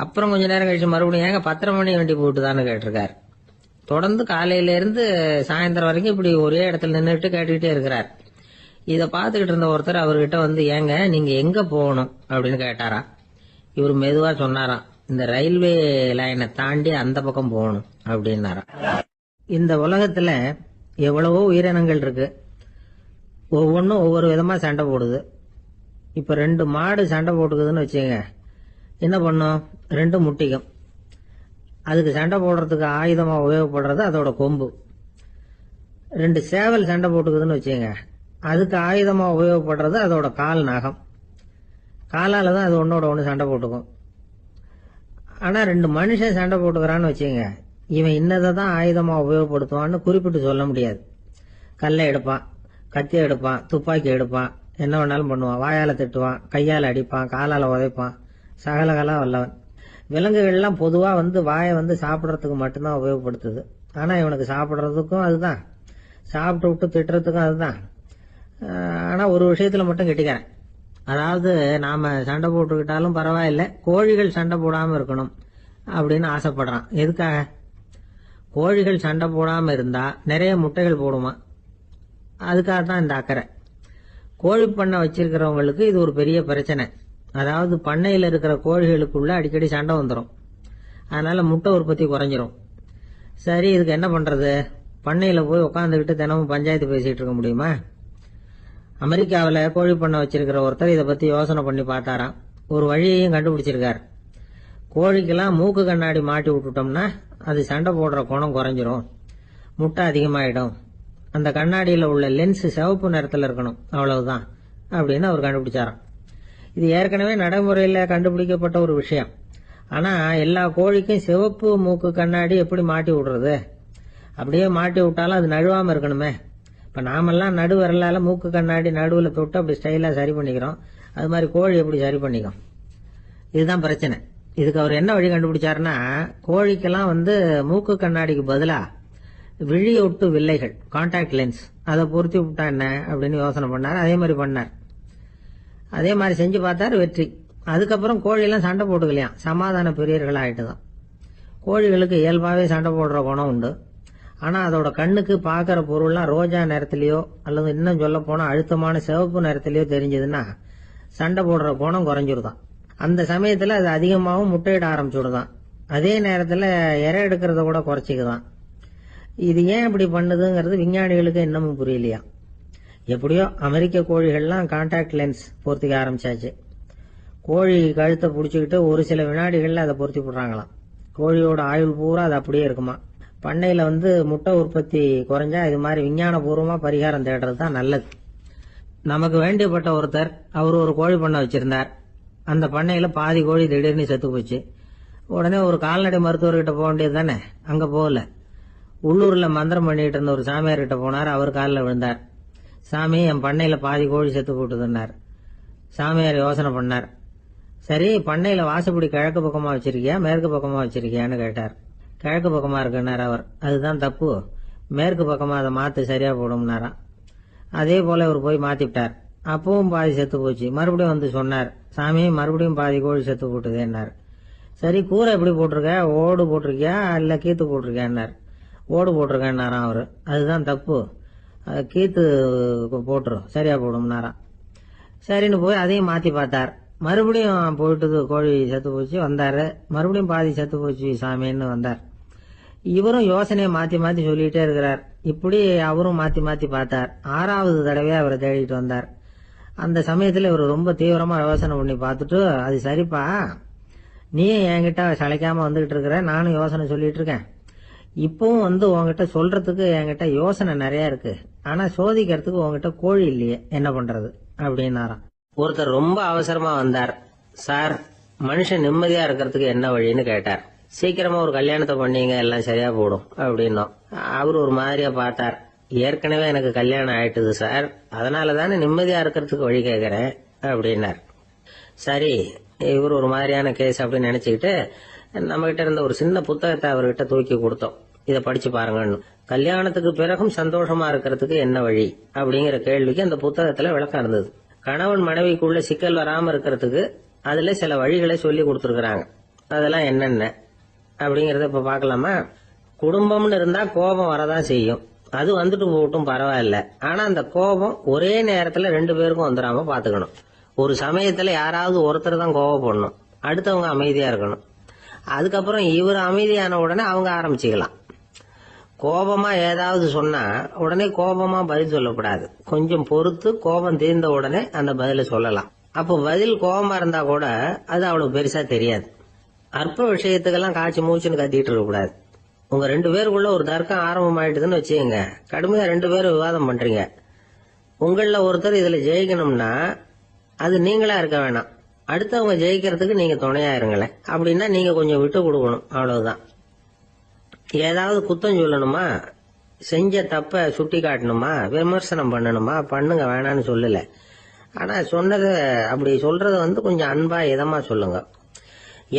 அப்புறம் கொஞ்ச நேரம் கழிச்சு மறுபடியும் ஏங்க 10:30 மணி வண்டி போயிட்டுதான்னு கேட்டிருக்காரு. தொடர்ந்து காலையில இருந்து சாயந்தரம் வரைக்கும் இப்படி ஒரே இடத்துல நின்றுட்டு கேட்டுக்கிட்டே இருக்கிறார். இதை பார்த்துக்கிட்டு இருந்த ஒருத்தர் அவர்கிட்ட வந்து, ஏங்க நீங்க எங்க போகணும் அப்படின்னு கேட்டாராம். இவர் மெதுவா சொன்னாராம், இந்த ரயில்வே லைனை தாண்டி அந்த பக்கம் போகணும் அப்படின்னாராம். இந்த உலகத்துல எவ்வளவோ உயிரினங்கள் இருக்கு, ஒவ்வொன்றும் ஒவ்வொரு விதமா சண்டை போடுது. இப்ப 2 மாடு சண்டை போட்டுக்குதுன்னு வச்சுங்க, என்ன பண்ணும்? 2 முட்டிக்கும். அதுக்கு சண்டை போடுறதுக்கு ஆயுதமா உபயோகப்படுறது அதோட கொம்பு. 2 சேவல் சண்டை போட்டுக்குதுன்னு வச்சுங்க, அதுக்கு ஆயுதமா உபயோகப்படுறது அதோட கால் நகம். காலால தான் அது ஒன்னோட ஒன்று சண்டை போட்டுக்கும். ஆனா 2 மனுஷன் சண்டை போட்டுக்கிறான்னு வச்சுங்க, இவன் இன்னதை தான் ஆயுதமா உபயோகப்படுத்துவான்னு குறிப்பிட்டு சொல்ல முடியாது. கல்லை எடுப்பான், கத்தி எடுப்பான், துப்பாக்கி எடுப்பான், என்ன வேணாலும் பண்ணுவான். வாயால திட்டுவான், கையால அடிப்பான், காலால உதைப்பான், சகலகலா வல்லவன். விலங்குகள்லாம் பொதுவா வாயை சாப்பிடறதுக்கு மட்டும்தான் உபயோகப்படுத்துது. ஆனா இவனுக்கு சாப்பிடறதுக்கும் அதுதான், சாப்பிட்டு விட்டு திட்டுறதுக்கும் அதுதான். ஆனா ஒரு விஷயத்துல மட்டும் கெட்டிக்கிறேன். அதாவது நாம சண்டை போட்டுக்கிட்டாலும் பரவாயில்ல, கோழிகள் சண்டை போடாம இருக்கணும் அப்படின்னு ஆசைப்படுறான். எதுக்காக? கோழிகள் சண்டை போடாம இருந்தா நிறைய முட்டைகள் போடுமா, அதுக்காகத்தான் இந்த அக்கறை. கோழி பண்ணை வச்சிருக்கிறவங்களுக்கு இது ஒரு பெரிய பிரச்சனை. அதாவது பண்ணையில் இருக்கிற கோழிகளுக்குள்ள அடிக்கடி சண்டை வந்துடும், அதனால முட்டை உற்பத்தி குறைஞ்சிரும். சரி, இதுக்கு என்ன பண்றது? பண்ணையில போய் உட்காந்துக்கிட்டு தினமும் பஞ்சாயத்து பேசிட்டு இருக்க முடியுமா? அமெரிக்காவில் கோழி பண்ணை வச்சிருக்கிற ஒருத்தர் இதை பத்தி யோசனை பண்ணி பார்த்தாராம். ஒரு வழியையும் கண்டுபிடிச்சிருக்காரு. கோழிக்கெல்லாம் மூக்கு கண்ணாடி மாட்டி விட்டுட்டோம்னா அது சண்டை போடுற குணம் குறைஞ்சிரும், முட்டை அதிகமாயிடும். அந்த கண்ணாடியில் உள்ள லென்ஸ் சிவப்பு நிறத்தில் இருக்கணும், அவ்வளவுதான் அப்படின்னு அவர் கண்டுபிடிச்சாராம். இது ஏற்கனவே நடைமுறையில் கண்டுபிடிக்கப்பட்ட ஒரு விஷயம். ஆனா எல்லா கோழிக்கும் சிவப்பு மூக்கு கண்ணாடி எப்படி மாட்டி விடுறது? அப்படியே மாட்டி விட்டாலும் அது நழுவாம இருக்கணுமே. இப்ப நாமெல்லாம் நடு வரலால மூக்கு கண்ணாடி நடுவில் தொட்டு அப்படி ஸ்டைலா சரி பண்ணிக்கிறோம், அது மாதிரி கோழி எப்படி சரி பண்ணிக்கும்? இதுதான் பிரச்சனை. இதுக்கு அவர் என்ன வழி கண்டுபிடிச்சாருன்னா, கோழிக்கெல்லாம் மூக்கு கண்ணாடிக்கு பதிலா விழியொட்டு வில்லைகள், கான்டாக்ட் லென்ஸ், அதை பொருத்தி விட்டா என்ன அப்படின்னு யோசனை பண்ணார். அதே மாதிரி பண்ணார். அதே மாதிரி செஞ்சு பார்த்தாரு, வெற்றி. அதுக்கப்புறம் கோழியெல்லாம் சண்டை போட்டுக்கலையாம், சமாதான பிரியர்கள் ஆயிட்டுதான். கோழிகளுக்கு இயல்பாவே சண்டை போடுற குணம் உண்டு. ஆனா அதோட கண்ணுக்கு பாக்குற பொருள்லாம் ரோஜா நிறத்திலேயோ அல்லது இன்னும் சொல்ல போனா அழுத்தமான சிவப்பு நிறத்திலேயோ தெரிஞ்சதுன்னா சண்டை போடுற குணம் குறைஞ்சிருதான். அந்த சமயத்துல அது அதிகமாகவும் முட்டையிட ஆரம்பிச்சுடுதான். அதே நேரத்துல இறை எடுக்கிறத கூட குறைச்சிக்குதான். இது ஏன் இப்படி பண்ணுதுங்கிறது விஞ்ஞானிகளுக்கு இன்னமும் புரியலையா. எப்படியோ அமெரிக்க கோழிகள்லாம் கான்டாக்ட் லென்ஸ் பொருத்திக்க ஆரம்பிச்சாச்சு. கோழி கழுத்தை பிடிச்சிக்கிட்டு ஒரு சில வினாடிகள்ல அதை பொருத்தி விடுறாங்களாம். கோழியோட ஆயுள் பூரா அது அப்படியே இருக்குமா. பண்ணையில முட்டை உற்பத்தி குறைஞ்சா இது மாதிரி விஞ்ஞான பூர்வமா பரிகாரம் தேடுறது தான் நல்லது. நமக்கு வேண்டியப்பட்ட ஒருத்தர், அவர் ஒரு கோழி பண்ணை வச்சிருந்தார். அந்த பண்ணையில பாதி கோழி திடீர்னு செத்து போச்சு. உடனே ஒரு கால்நடை மருத்துவர்கிட்ட போக வேண்டியது தானே, அங்க போகல. உள்ளூர்ல மந்திரம் பண்ணிட்டு இருந்த ஒரு சாமியார்கிட்ட போனார். அவர் காலில் விழுந்தார். சாமி, என் பண்ணையில பாதி கோழி செத்து போட்டுதுன்னார். சாமியார் யோசனை பண்ணார். சரி, பண்ணையில வாசப்படி கிழக்கு பக்கமா வச்சிருக்கியா மேற்கு பக்கமா வச்சிருக்கியான்னு கேட்டார். கிழக்கு பக்கமா இருக்குன்னார் அவர். அதுதான் தப்பு, மேற்கு பக்கமா அதை மாத்து சரியா போடும்னாராம். அதே போல அவர் போய் மாத்திவிட்டார். அப்பவும் பாதி செத்து போச்சு. மறுபடியும் சொன்னார், சாமி மறுபடியும் பாதி கோழி செத்து போட்டுதேன்னார். சரி, கூரை எப்படி போட்டிருக்க, ஓடு போட்டிருக்கியா இல்ல கீத்து போட்டிருக்கியான்னார். ஓடு போட்டிருக்கேன்னாராம் அவரு. அதுதான் தப்பு, கீத்து போட்டுரும் சரியா போடும்னாராம். சரின்னு போய் அதையும் மாத்தி பார்த்தார். மறுபடியும் போயிட்டு கோழி செத்து போச்சு. வந்தாரு, மறுபடியும் பாதி செத்து போச்சு சாமின்னு வந்தார். இவரும் யோசனையை மாத்தி மாத்தி சொல்லிட்டே இருக்கிறார். இப்படி அவரும் மாத்தி மாத்தி பார்த்தார். 6வது தடவையா அவரை தேடிட்டு வந்தார். அந்த சமயத்துல இவர் ரொம்ப தீவிரமா யோசனை பண்ணி பார்த்துட்டு, அது சரிப்பா, நீ என்கிட்ட சளைக்காம வந்துகிட்டு இருக்கிற, நானும் யோசனை சொல்லிட்டு இருக்கேன். இப்பவும் உங்ககிட்ட சொல்றதுக்கு என்கிட்ட யோசனை நிறைய இருக்கு, ஆனா சோதிக்கிறதுக்கு உங்ககிட்ட கோழி இல்லையே, என்ன பண்றது அப்படின்னாராம். ஒருத்தர் ரொம்ப அவசரமா வந்தார். சார், மனுஷன் நிம்மதியா இருக்கிறதுக்கு என்ன வழின்னு கேட்டார். சீக்கிரமா ஒரு கல்யாணத்தை பண்ணீங்க, எல்லாம் சரியா போடும் அப்படின்னோம். அவர் ஒரு மாதிரியா பார்த்தார். ஏற்கனவே எனக்கு கல்யாணம் ஆயிட்டுது சார், அதனாலதானே நிம்மதியா இருக்கிறதுக்கு வழி கேட்கறேன் அப்படின்னார். சரி, இவர் ஒரு மாதிரியான கேஸ் அப்படின்னு நினைச்சுக்கிட்டு நம்ம கிட்ட இருந்த ஒரு சின்ன புத்தகத்தை அவர்கிட்ட தூக்கி கொடுத்தோம். இதை படிச்சு பாருங்கன்னு. கல்யாணத்துக்கு பிறகும் சந்தோஷமா இருக்கிறதுக்கு என்ன வழி அப்படிங்கிற கேள்விக்கு அந்த புத்தகத்துல விளக்கம் இருந்தது. கணவன் மனைவிக்குள்ள சிக்கல் வராம இருக்கிறதுக்கு அதுல சில வழிகளை சொல்லி கொடுத்துருக்காங்க. அதெல்லாம் என்னென்ன அப்படிங்கறத இப்ப பாக்கலாமா? குடும்பம்னு இருந்தா கோபம் வரதான் செய்யும். அது வந்துட்டு போகட்டும், பரவாயில்ல. ஆனா அந்த கோபம் ஒரே நேரத்துல 2 பேருக்கும் வந்துடாம பாத்துக்கணும். ஒரு சமயத்துல யாராவது ஒருத்தர் தான் கோபப்படணும், அடுத்தவங்க அமைதியா இருக்கணும். அதுக்கப்புறம் இவர் அமைதியான உடனே அவங்க ஆரம்பிச்சுக்கலாம். கோபமா ஏதாவது சொன்னா உடனே கோபமா பதில் சொல்லக்கூடாது. கொஞ்சம் பொறுத்து கோபம் தீர்ந்த உடனே அந்த பதில சொல்லலாம். அப்போ பதில் கோபமா இருந்தா கூட அது அவ்வளவு பெருசா தெரியாது. அற்ப விஷயத்துக்கெல்லாம் காய்ச்சி மூச்சுன்னு கத்திட்டு இருக்க கூடாது. உங்க 2 பேருக்குள்ள ஒரு தர்க்கம் ஆரம்பம் ஆயிட்டுதுன்னு வச்சுக்கோங்க. கடுமையா 2 பேரும் விவாதம் பண்றீங்க. உங்கள ஒருத்தர் இதுல ஜெயிக்கணும்னா அது நீங்களா இருக்க வேணாம், அடுத்தவங்க ஜெயிக்கிறதுக்கு நீங்க துணையா இருங்களேன். அப்படின்னா நீங்க கொஞ்சம் விட்டு கொடுக்கணும், அவ்வளவுதான். ஏதாவது குத்தம் சொல்லணுமா, செஞ்ச தப்ப சுட்டி காட்டணுமா, விமர்சனம் பண்ணணுமா, பண்ணுங்க, வேணான்னு சொல்லல. ஆனா சொன்னத அப்படி சொல்றத கொஞ்சம் அன்பா இதமா சொல்லுங்க.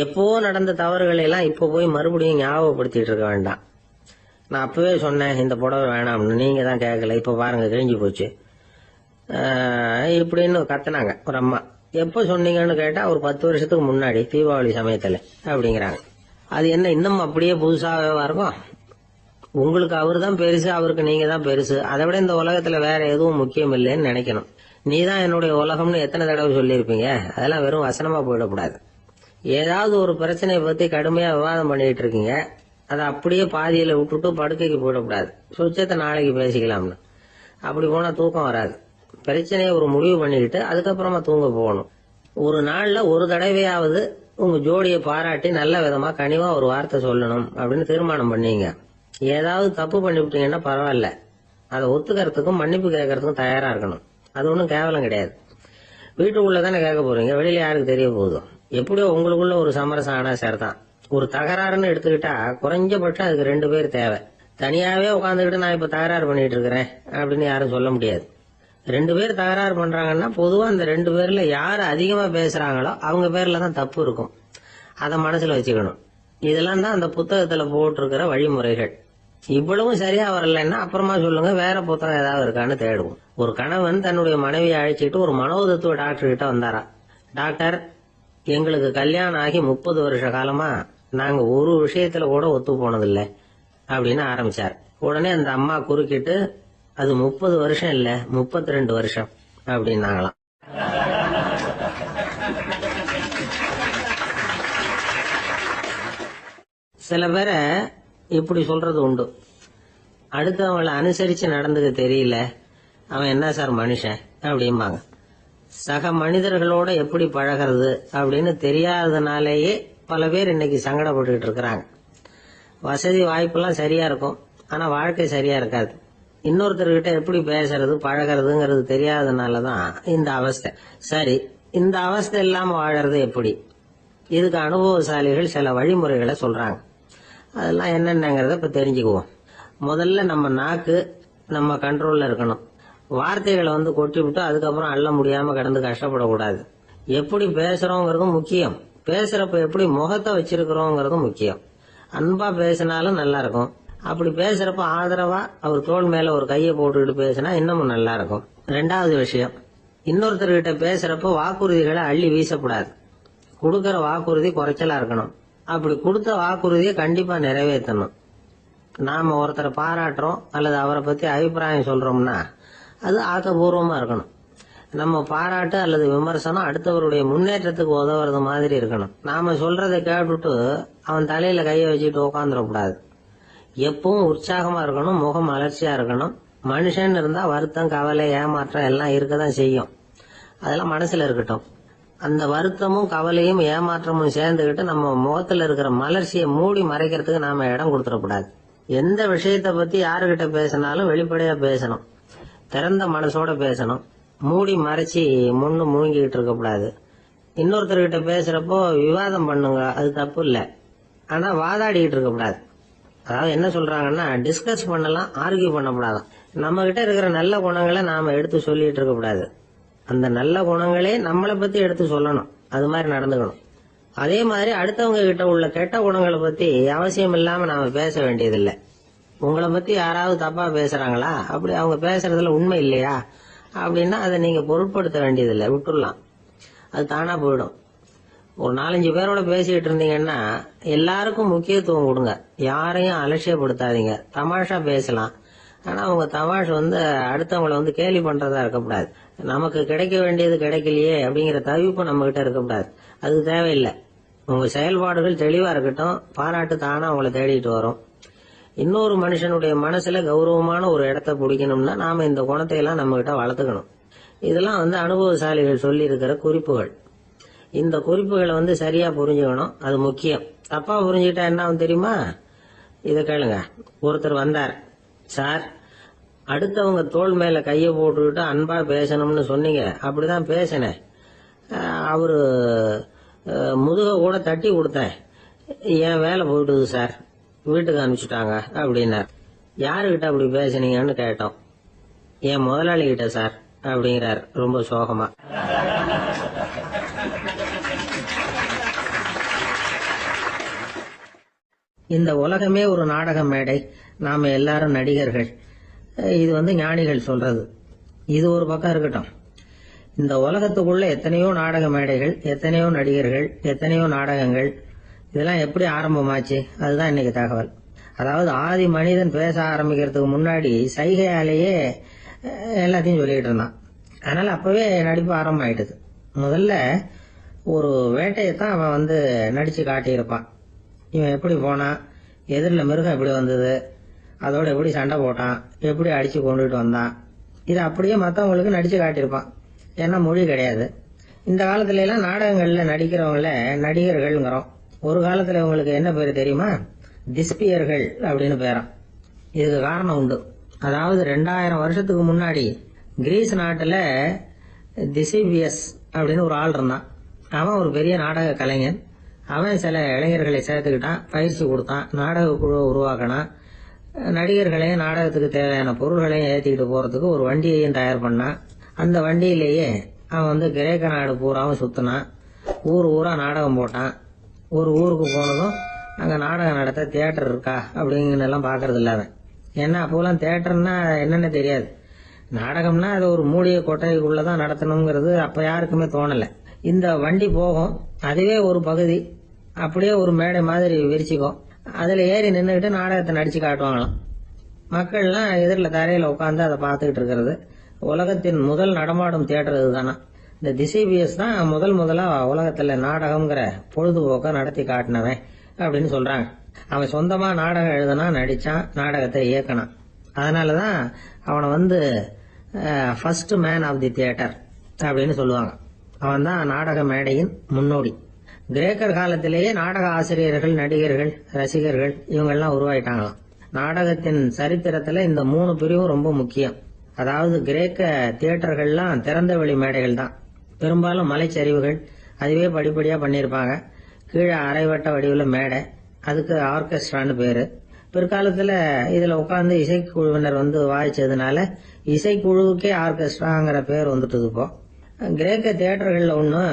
எப்போ நடந்த தவறுகளை எல்லாம் இப்ப போய் மறுபடியும் ஞாபகப்படுத்திட்டு இருக்க வேண்டாம். நான் அப்பவே சொன்னேன் இந்த புடவை வேணாம்னு, நீங்க தான் கேட்கல, இப்ப பாருங்க கிழிஞ்சு போச்சு இப்படின்னு கத்துனாங்க ஒரு அம்மா. எப்ப சொன்னீங்கன்னு கேட்டா ஒரு 10 வருஷத்துக்கு முன்னாடி தீபாவளி சமயத்துல அப்படிங்கிறாங்க. அது என்ன இன்னும் அப்படியே புதுசாகவா இருக்கும்? உங்களுக்கு அவரு தான் பெருசு, அவருக்கு நீங்க தான் பெருசு. அதை விட இந்த உலகத்துல வேற எதுவும் முக்கியம் இல்லைன்னு நினைக்கணும். நீ தான் என்னுடைய உலகம்னு எத்தனை தடவை சொல்லியிருப்பீங்க? அதெல்லாம் வெறும் வசனமா போயிடக்கூடாது. ஏதாவது ஒரு பிரச்சனையை பத்தி கடுமையா விவாதம் பண்ணிட்டு இருக்கீங்க, அதை அப்படியே பாதியில விட்டுட்டு படுக்கைக்கு போயிடக்கூடாது. சுச்சத்தை நாளைக்கு பேசிக்கலாம்னு. அப்படி போனா தூக்கம் வராது. பிரச்சனையை ஒரு முடிவு பண்ணிக்கிட்டு அதுக்கப்புறமா தூங்க போகணும். ஒரு நாள்ல ஒரு தடவையாவது உங்க ஜோடியை பாராட்டி நல்ல விதமா கனிவா ஒரு வார்த்தை சொல்லணும் அப்படின்னு தீர்மானம் பண்ணீங்க. ஏதாவது தப்பு பண்ணிவிட்டீங்கன்னா பரவாயில்ல, அதை ஒத்துக்கிறதுக்கும் மன்னிப்பு கேட்கறதுக்கும் தயாரா இருக்கணும். அது ஒன்றும் கேவலம் கிடையாது. வீட்டுக்குள்ளதானே கேட்க போறீங்க, வெளியில யாருக்கு தெரிய போகுதோ? எப்படியோ உங்களுக்குள்ள ஒரு சமரசம் ஆனா சரிதான். ஒரு தகராறுன்னு எடுத்துக்கிட்டா குறைஞ்சபட்சம் அதுக்கு 2 பேர் தேவை. தனியாவே உட்காந்துக்கிட்டு நான் இப்ப தகராறு பண்ணிட்டு இருக்கிறேன் அப்படின்னு யாரும் சொல்ல முடியாது. 2 பேர் தகராறு பண்றாங்கன்னா பொதுவா அந்த 2 பேர்ல யாரு அதிகமா பேசுறாங்களோ அவங்க பேர்ல தான் தப்பு இருக்கும். அதை மனசுல வச்சுக்கணும். இதெல்லாம் தான் அந்த புத்தகத்துல போட்டிருக்கிற வழிமுறைகள். இவ்வளவும் சரியா வரலன்னா அப்புறமா சொல்லுங்க, வேற புத்தகம் ஏதாவது இருக்கான்னு தேடுவோம். ஒரு கணவன் தன்னுடைய மனைவியை அழைச்சிட்டு ஒரு மனோதத்துவ டாக்டர் கிட்ட வந்தாரா. டாக்டர், எங்களுக்கு கல்யாணம் ஆகி 30 வருஷ காலமா நாங்க ஒரு விஷயத்துல கூட ஒத்து போனதில்லை அப்படின்னு ஆரம்பிச்சார். உடனே அந்த அம்மா குறுக்கிட்டு, அது 30 வருஷம் இல்ல 32 வருஷம் அப்படின்னாங்களாம். சில பேரை இப்படி சொல்றது உண்டு. அடுத்தவங்களை அனுசரிச்சு நடந்துக்க தெரியல, அவன் என்ன சார் மனுஷன் அப்படிம்பாங்க. சக மனிதர்களோட எப்படி பழகிறது அப்படின்னு தெரியாததுனாலேயே பல பேர் இன்னைக்கு சங்கடப்பட்டுக்கிட்டு இருக்கிறாங்க. வசதி வாய்ப்பெல்லாம் சரியா இருக்கும், ஆனா வாழ்க்கை சரியா இருக்காது. இன்னொருத்தர்கிட்ட எப்படி பேசுறது பழகிறதுங்கிறது தெரியாததுனாலதான் இந்த அவஸ்தை. சரி, இந்த அவஸ்தை இல்லாம வாழறது எப்படி? இதுக்கு அனுபவசாலிகள் சில வழிமுறைகளை சொல்றாங்க. அதெல்லாம் என்னென்னங்கிறத இப்ப தெரிஞ்சுக்குவோம். முதல்ல நம்ம நாக்கு நம்ம கண்ட்ரோல்ல இருக்கணும். வார்த்தைகளை கொட்டி விட்டு அதுக்கப்புறம் அள்ள முடியாம கிடந்து கஷ்டப்படக்கூடாது. எப்படி பேசுறோங்கிறதும் முக்கியம், பேசுறப்ப எப்படி முகத்தை வச்சிருக்கிறோங்கிறதும் முக்கியம். அன்பா பேசினாலும் நல்லா இருக்கும். அப்படி பேசுறப்ப ஆதரவா அவர் தோள் மேல ஒரு கையை போட்டுக்கிட்டு பேசினா இன்னமும் நல்லா இருக்கும். 2வது விஷயம், இன்னொருத்தர்கிட்ட பேசுறப்ப வாக்குறுதிகளை அள்ளி வீசக்கூடாது. கொடுக்கற வாக்குறுதி குறைச்சலா இருக்கணும். அப்படி கொடுத்த வாக்குறுதியை கண்டிப்பா நிறைவேற்றணும். நாம ஒருத்தரை பாராட்டுறோம் அல்லது அவரை பத்தி அபிப்பிராயம் சொல்றோம்னா அது ஆக்கப்பூர்வமா இருக்கணும். நம்ம பாராட்டு அல்லது விமர்சனம் அடுத்தவருடைய முன்னேற்றத்துக்கு உதவுறது மாதிரி இருக்கணும். நாம சொல்றதை கேட்டுட்டு அவன் தலையில கையை வச்சுட்டு உட்காந்துடக்கூடாது. எப்பவும் உற்சாகமா இருக்கணும், முகம் அலர்ச்சியா இருக்கணும். மனுஷன் இருந்தா வருத்தம், கவலை, ஏமாற்றம் எல்லாம் இருக்கதான் செய்யும். அதெல்லாம் மனசுல இருக்கட்டும். அந்த வருத்தமும் கவலையும் ஏமாற்றமும் சேர்ந்துகிட்டு நம்ம முகத்துல இருக்கிற மலர்ச்சியை மூடி மறைக்கிறதுக்கு நாம இடம் கொடுத்துடக்கூடாது. எந்த விஷயத்த பத்தி யாருகிட்ட பேசினாலும் வெளிப்படையா பேசணும், திறந்த மனசோட பேசணும். மூடி மறைச்சி முன்னு முழுங்கிட்டு இருக்க கூடாது. இன்னொருத்தர்கிட்ட பேசுறப்போ விவாதம் பண்ணுங்க, அது தப்பு இல்ல. ஆனா வாதாடிட்டு இருக்க கூடாது. அதாவது என்ன சொல்றாங்கன்னா, டிஸ்கஸ் பண்ணலாம், ஆர்கியூ பண்ணக்கூடாதான். நம்ம கிட்ட இருக்கிற நல்ல குணங்களை நாம எடுத்து சொல்லிட்டு இருக்க கூடாது. அந்த நல்ல குணங்களே நம்மளை பத்தி எடுத்து சொல்லணும். அது மாதிரி நடந்துக்கணும். அதே மாதிரி அடுத்தவங்க கிட்ட உள்ள கெட்ட குணங்களை பத்தி அவசியம் இல்லாம நாம பேச வேண்டியதில்லை. உங்களை பத்தி யாராவது தப்பா பேசுறாங்களா, அப்படி அவங்க பேசுறதுல உண்மை இல்லையா, அப்படின்னா அதை நீங்க பொருட்படுத்த வேண்டியதில்லை, விட்டுடலாம், அது தானா போயிடும். ஒரு 4-5 பேரோட பேசிக்கிட்டு இருந்தீங்கன்னா எல்லாருக்கும் முக்கியத்துவம் கொடுங்க, யாரையும் அலட்சியப்படுத்தாதீங்க. தமாஷா பேசலாம், ஆனா உங்க தமாஷ் அடுத்தவங்களை கேலி பண்றதா இருக்கக்கூடாது. நமக்கு கிடைக்க வேண்டியது கிடைக்கலையே அப்படிங்கிற தவிப்பு நம்ம கிட்ட இருக்கக்கூடாது, அது தேவையில்லை. உங்க செயல்பாடுகள் தெளிவா இருக்கட்டும், பாராட்டு தானா உங்களை தேடிட்டு வரும். இன்னொரு மனுஷனுடைய மனசுல கௌரவமான ஒரு இடத்த பிடிக்கணும்னா நாம இந்த குணத்தை எல்லாம் நம்ம கிட்ட வளர்த்துக்கணும். இதெல்லாம் அனுபவசாலிகள் சொல்லி இருக்கிற குறிப்புகள். இந்த குறிப்புகளை சரியா புரிஞ்சுக்கணும், அது முக்கியம். தப்பா புரிஞ்சுக்கிட்டா என்ன ஆகும் தெரியுமா? இத கேளுங்க. ஒருத்தர் வந்தார், சார் அடுத்தவங்க தோள் மேல கைய போட்டுக்கிட்டு அன்பா பேசணும்னு சொன்னீங்க, அப்படிதான் பேசினேன். அவரு முதுக கூட தட்டி கொடுத்தேன், என் வேலை போயிட்டுது சார், வீட்டுக்கு அனுப்பிச்சுட்டாங்க அப்படின்னார். யாருகிட்ட அப்படி பேசுனீங்கன்னு கேட்டோம். என் முதலாளி கிட்ட சார் அப்படிங்கிறார் ரொம்ப சோகமா. இந்த உலகமே ஒரு நாடக மேடை, நாம எல்லாரும் நடிகர்கள். இது ஞானிகள் சொல்றது. இது ஒரு பக்கம் இருக்கட்டும். இந்த உலகத்துக்குள்ள எத்தனையோ நாடக மேடைகள், எத்தனையோ நடிகர்கள், எத்தனையோ நாடகங்கள், இதெல்லாம் எப்படி ஆரம்பமாச்சு? அதுதான் இன்னைக்கு தகவல். அதாவது ஆதி மனிதன் பேச ஆரம்பிக்கிறதுக்கு முன்னாடி சைகையாலேயே எல்லாத்தையும் சொல்லிட்டு இருந்தான். அதனால அப்பவே நடிப்பு ஆரம்பமாயிட்டுது. முதல்ல ஒரு வேட்டையத்தான் அவன் நடிச்சு காட்டியிருப்பான். இவன் எப்படி போனான், எதிரில் மிருகம் எப்படி வந்தது, அதோட எப்படி சண்டை போட்டான், எப்படி அடிச்சு கொண்டுட்டு வந்தான், இது அப்படியே மற்றவங்களுக்கு நடிச்சு காட்டியிருப்பான். ஏன்னா மொழி கிடையாது. இந்த காலத்துல எல்லாம் நாடகங்கள்ல நடிக்கிறவங்கள நடிகர்கள்ங்கிறோம். ஒரு காலத்துல உங்களுக்கு என்ன பேரு தெரியுமா? திஸ்பியர்கள் அப்படின்னு பேராம். இதுக்கு காரணம் உண்டு. அதாவது 2000 வருஷத்துக்கு முன்னாடி கிரீஸ் நாட்டுல திசிபியஸ் அப்படின்னு ஒரு ஆள் இருந்தான். அவன் ஒரு பெரிய நாடக கலைஞன். அவன் சில இளைஞர்களை சேர்த்துக்கிட்டான், பயிற்சி கொடுத்தான், நாடக குழுவை உருவாக்கினான். நடிகர்களையும் நாடகத்துக்கு தேவையான பொருள்களையும் ஏற்றிக்கிட்டு போறதுக்கு ஒரு வண்டியையும் தயார் பண்ணான். அந்த வண்டியிலேயே அவன் கிரேக்க நாடு பூராவும் சுத்தினான். ஊர் ஊரா நாடகம் போட்டான். ஒரு ஊருக்கு போனதும் அங்க நாடகம் நடத்த தியேட்டர் இருக்கா அப்படிங்கன்னு எல்லாம் பாக்குறது இல்ல அவன். ஏன்னா அப்போலாம் தியேட்டர்னா என்னன்னு தெரியாது. நாடகம்னா அது ஒரு மூடிய கொட்டைக்குள்ளதான் நடத்தணுங்கிறது அப்ப யாருக்குமே தோணல. இந்த வண்டி போகும், அதுவே ஒரு பகுதி அப்படியே ஒரு மேடை மாதிரி விரிச்சுக்கும். அதுல ஏறி நின்றுகிட்டு நாடகத்தை நடிச்சு காட்டுவாங்களாம். மக்கள்லாம் எதிரில் தரையில உட்காந்து அதை பார்த்துக்கிட்டு இருக்கிறது. உலகத்தின் முதல் நடமாடும் தியேட்டர் இதுதானா. இந்த திசிபியஸ் தான் முதலா உலகத்துல நாடகம்ங்கிற பொழுதுபோக்க நடத்தி காட்டினவன் அப்படின்னு சொல்றாங்க. அவன் சொந்தமா நாடகம் எழுதுனா, நடிச்சான், நாடகத்தை இயக்கினான். அதனாலதான் அவனை first man of the theatre அப்படின்னு சொல்லுவாங்க. அவன் தான் நாடக மேடையின் முன்னோடி. கிரேக்கர் காலத்திலேயே நாடக ஆசிரியர்கள், நடிகர்கள், ரசிகர்கள் இவங்கெல்லாம் உருவாயிட்டாங்களாம். நாடகத்தின் சரித்திரத்துல இந்த 3 பிரிவும் ரொம்ப முக்கியம். அதாவது கிரேக்க தியேட்டர்கள்லாம் திறந்த வெளி மேடைகள் தான். பெரும்பாலும் மலைச்சரிவுகள், அதுவே படிப்படியா பண்ணிருப்பாங்க. கீழே அரைவட்ட வடிவில் மேடை, அதுக்கு ஆர்கெஸ்ட்ரான்னு பேரு. பிற்காலத்துல இதுல உட்கார்ந்து இசைக்குழுவினர் வாய்ச்சதுனால இசைக்குழுவுக்கே ஆர்கெஸ்ட்ராங்கிற பேர் வந்துட்டுது. இப்போ கிரேக்க தியேட்டர்கள்ல ஒண்ணு,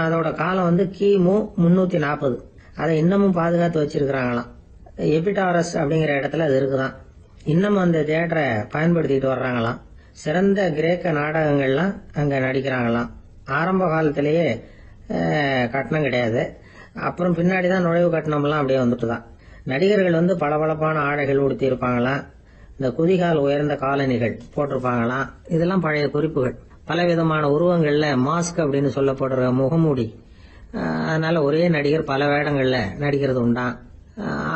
அதோட காலம் கிமு 340. அதை இன்னமும் பாதுகாத்து வச்சிருக்கிறாங்களாம். எபிடாரஸ் அப்படிங்கிற இடத்துல அது இருக்குதான். இன்னமும் அந்த தியேட்டரை பயன்படுத்திட்டு வர்றாங்களாம். சிறந்த கிரேக்க நாடகங்கள்லாம் அங்க நடிக்கிறாங்களாம். ஆரம்ப காலத்திலேயே கட்டணம் கிடையாது. அப்புறம் பின்னாடிதான் நுழைவு கட்டணம்லாம் அப்படியே வந்துட்டுதான். நடிகர்கள் பளபளப்பான ஆடைகள் உடுத்தி இருப்பாங்களாம். இந்த குதிகால் உயர்ந்த காலணிகள் போட்டிருப்பாங்களாம். இதெல்லாம் பழைய குறிப்புகள். பலவிதமான உருவங்கள்ல மாஸ்க் அப்படின்னு சொல்லப்படுற முகமூடி. அதனால ஒரே நடிகர் பல வேடங்கள்ல நடிக்கிறது உண்டான்.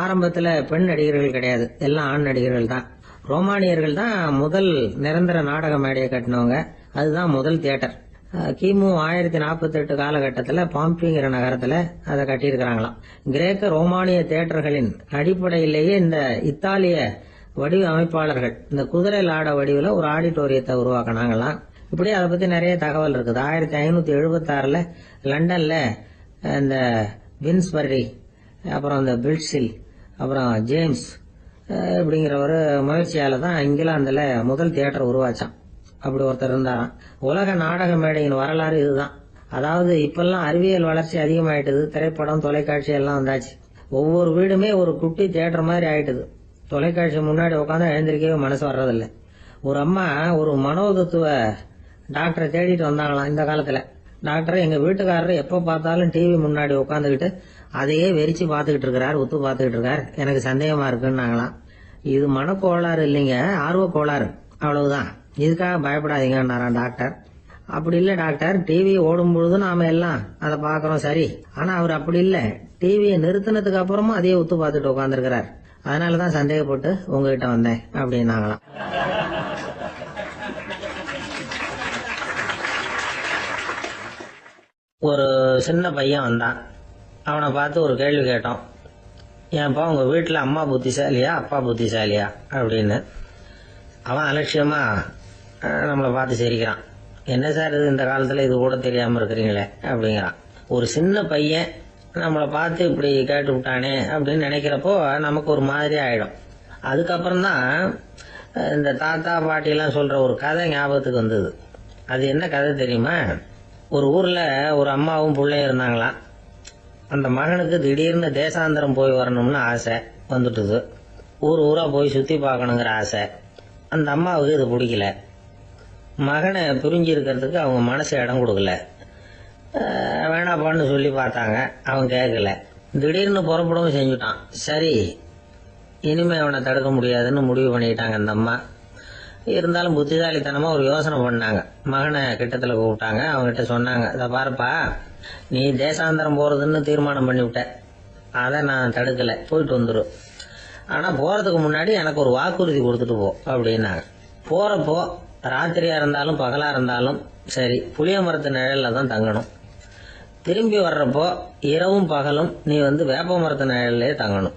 ஆரம்பத்துல பெண் நடிகர்கள் கிடையாது, எல்லாம் ஆண் நடிகர்கள் தான். ரோமானியர்கள் தான் முதல் நிரந்தர நாடக மேடையை கட்டினவங்க. அதுதான் முதல் தியேட்டர். கிமு 1048 காலகட்டத்துல பாம்பிங்கிற நகரத்துல அதை கட்டியிருக்கிறாங்களாம். கிரேக்க ரோமானிய தியேட்டர்களின் அடிப்படையிலேயே இந்த இத்தாலிய வடிவ அமைப்பாளர்கள் இந்த குதிரை லாட வடிவில் ஒரு ஆடிட்டோரியத்தை உருவாக்கினாங்களாம். இப்படி அதை பத்தி நிறைய தகவல் இருக்குது. 1576 லண்டன்ல இந்த வின்ஸ்பர்ரி, அப்புறம் இந்த பில்ட்ஸில், அப்புறம் ஜேம்ஸ் இப்படிங்கிற ஒரு முயற்சியால தான் இங்கிலாந்துல முதல் தியேட்டர் உருவாச்சான். அப்படி ஒருத்தர் இருந்தாராம். உலக நாடக மேடையின் வரலாறு இதுதான். அதாவது இப்பெல்லாம் அறிவியல் வளர்ச்சி அதிகமாயிட்டுது. திரைப்படம், தொலைக்காட்சி எல்லாம் வந்தாச்சு. ஒவ்வொரு வீடுமே ஒரு குட்டி தியேட்டர் மாதிரி ஆயிட்டுது. தொலைக்காட்சி முன்னாடி உட்காந்து எழுந்திருக்கவே மனசு வர்றதில்லை. ஒரு அம்மா ஒரு மனோதத்துவ டாக்டரை தேடிட்டு வந்தாங்களாம் இந்த காலத்துல. டாக்டர், எங்க வீட்டுக்காரர் எப்ப பார்த்தாலும் டிவி முன்னாடி உட்காந்துக்கிட்டு அதையே வெறிச்சு பார்த்துக்கிட்டு இருக்கிறார், உத்து பார்த்துக்கிட்டு இருக்கார், எனக்கு சந்தேகமா இருக்குன்னாங்களாம். இது மனக்கோளாறு இல்லைங்க, ஆர்வ கோளாறு, அவ்வளவுதான், இதுக்காக பயப்படாதீங்கன்னாராம் டாக்டர். அப்படி இல்ல டாக்டர், டிவி ஓடும் பொழுது நாம எல்லாம் அதை பாக்குறோம் சரி, ஆனா அவர் அப்படி இல்ல, டிவியை நிறுத்தினதுக்கு அப்புறமும் அதையே உத்து பார்த்துட்டு உட்காந்துருக்கிறார், அதனாலதான் சந்தேகப்பட்டு உங்ககிட்ட வந்தேன் அப்படின்னாங்களாம். ஒரு சின்ன பையன் வந்தான். அவனை பார்த்து ஒரு கேள்வி கேட்டோம். ஏன்ப்பா உங்க வீட்டுல அம்மா புத்திசாலியா அப்பா புத்திசாலியா அப்படின்னு. அவன் அலட்சியமா நம்மளை பார்த்து சிரிக்கிறான். என்ன சார் இது, இந்த காலத்துல இது கூட தெரியாம இருக்கிறீங்களே அப்படிங்கிறான். ஒரு சின்ன பையன் நம்மளை பார்த்து இப்படி கேட்டு விட்டானே அப்படின்னு நினைக்கிறப்போ நமக்கு ஒரு மாதிரி ஆயிடும். அதுக்கப்புறம் தான் இந்த தாத்தா பாட்டி எல்லாம் சொல்ற ஒரு கதை ஞாபகத்துக்கு வந்தது. அது என்ன கதை தெரியுமா? ஒரு ஊர்ல ஒரு அம்மாவும் பிள்ளையும் இருந்தாங்களாம். அந்த மகனுக்கு திடீர்னு தேசாந்திரம் போய் வரணும்னு ஆசை வந்துட்டுது. ஊரா போய் சுத்தி பார்க்கணுங்கிற ஆசை. அந்த அம்மாவுக்கு இது பிடிக்கல. மகனை பிரிஞ்சு இருக்கிறதுக்கு அவங்க மனசு இடம் கொடுக்கல. வேணாப்பான்னு சொல்லி பார்த்தாங்க, அவன் கேட்கல. திடீர்னு புறப்படவும் செஞ்சுட்டான். சரி, இனிமே அவனை தடுக்க முடியாதுன்னு முடிவு பண்ணிட்டாங்க அந்த அம்மா. இருந்தாலும் புத்திசாலித்தனமா ஒரு யோசனை பண்ணாங்க. மகனை கிட்டத்துல கூப்பிட்டாங்க. அவங்ககிட்ட சொன்னாங்க, இதை பாருப்பா, நீ தேசாந்திரம் போறதுன்னு தீர்மானம் பண்ணிவிட்ட, அதை நான் தடுக்கல, போயிட்டு வந்துடும். ஆனா போறதுக்கு முன்னாடி எனக்கு ஒரு வாக்குறுதி கொடுத்துட்டு போ அப்படின்னாங்க. போறப்போ ராத்திரியா இருந்தாலும் பகலா இருந்தாலும் சரி, புளிய மரத்து நிழல்ல தான் தங்கணும். திரும்பி வர்றப்போ இரவும் பகலும் நீ வேப்ப மரத்து நிழல்லே தங்கணும்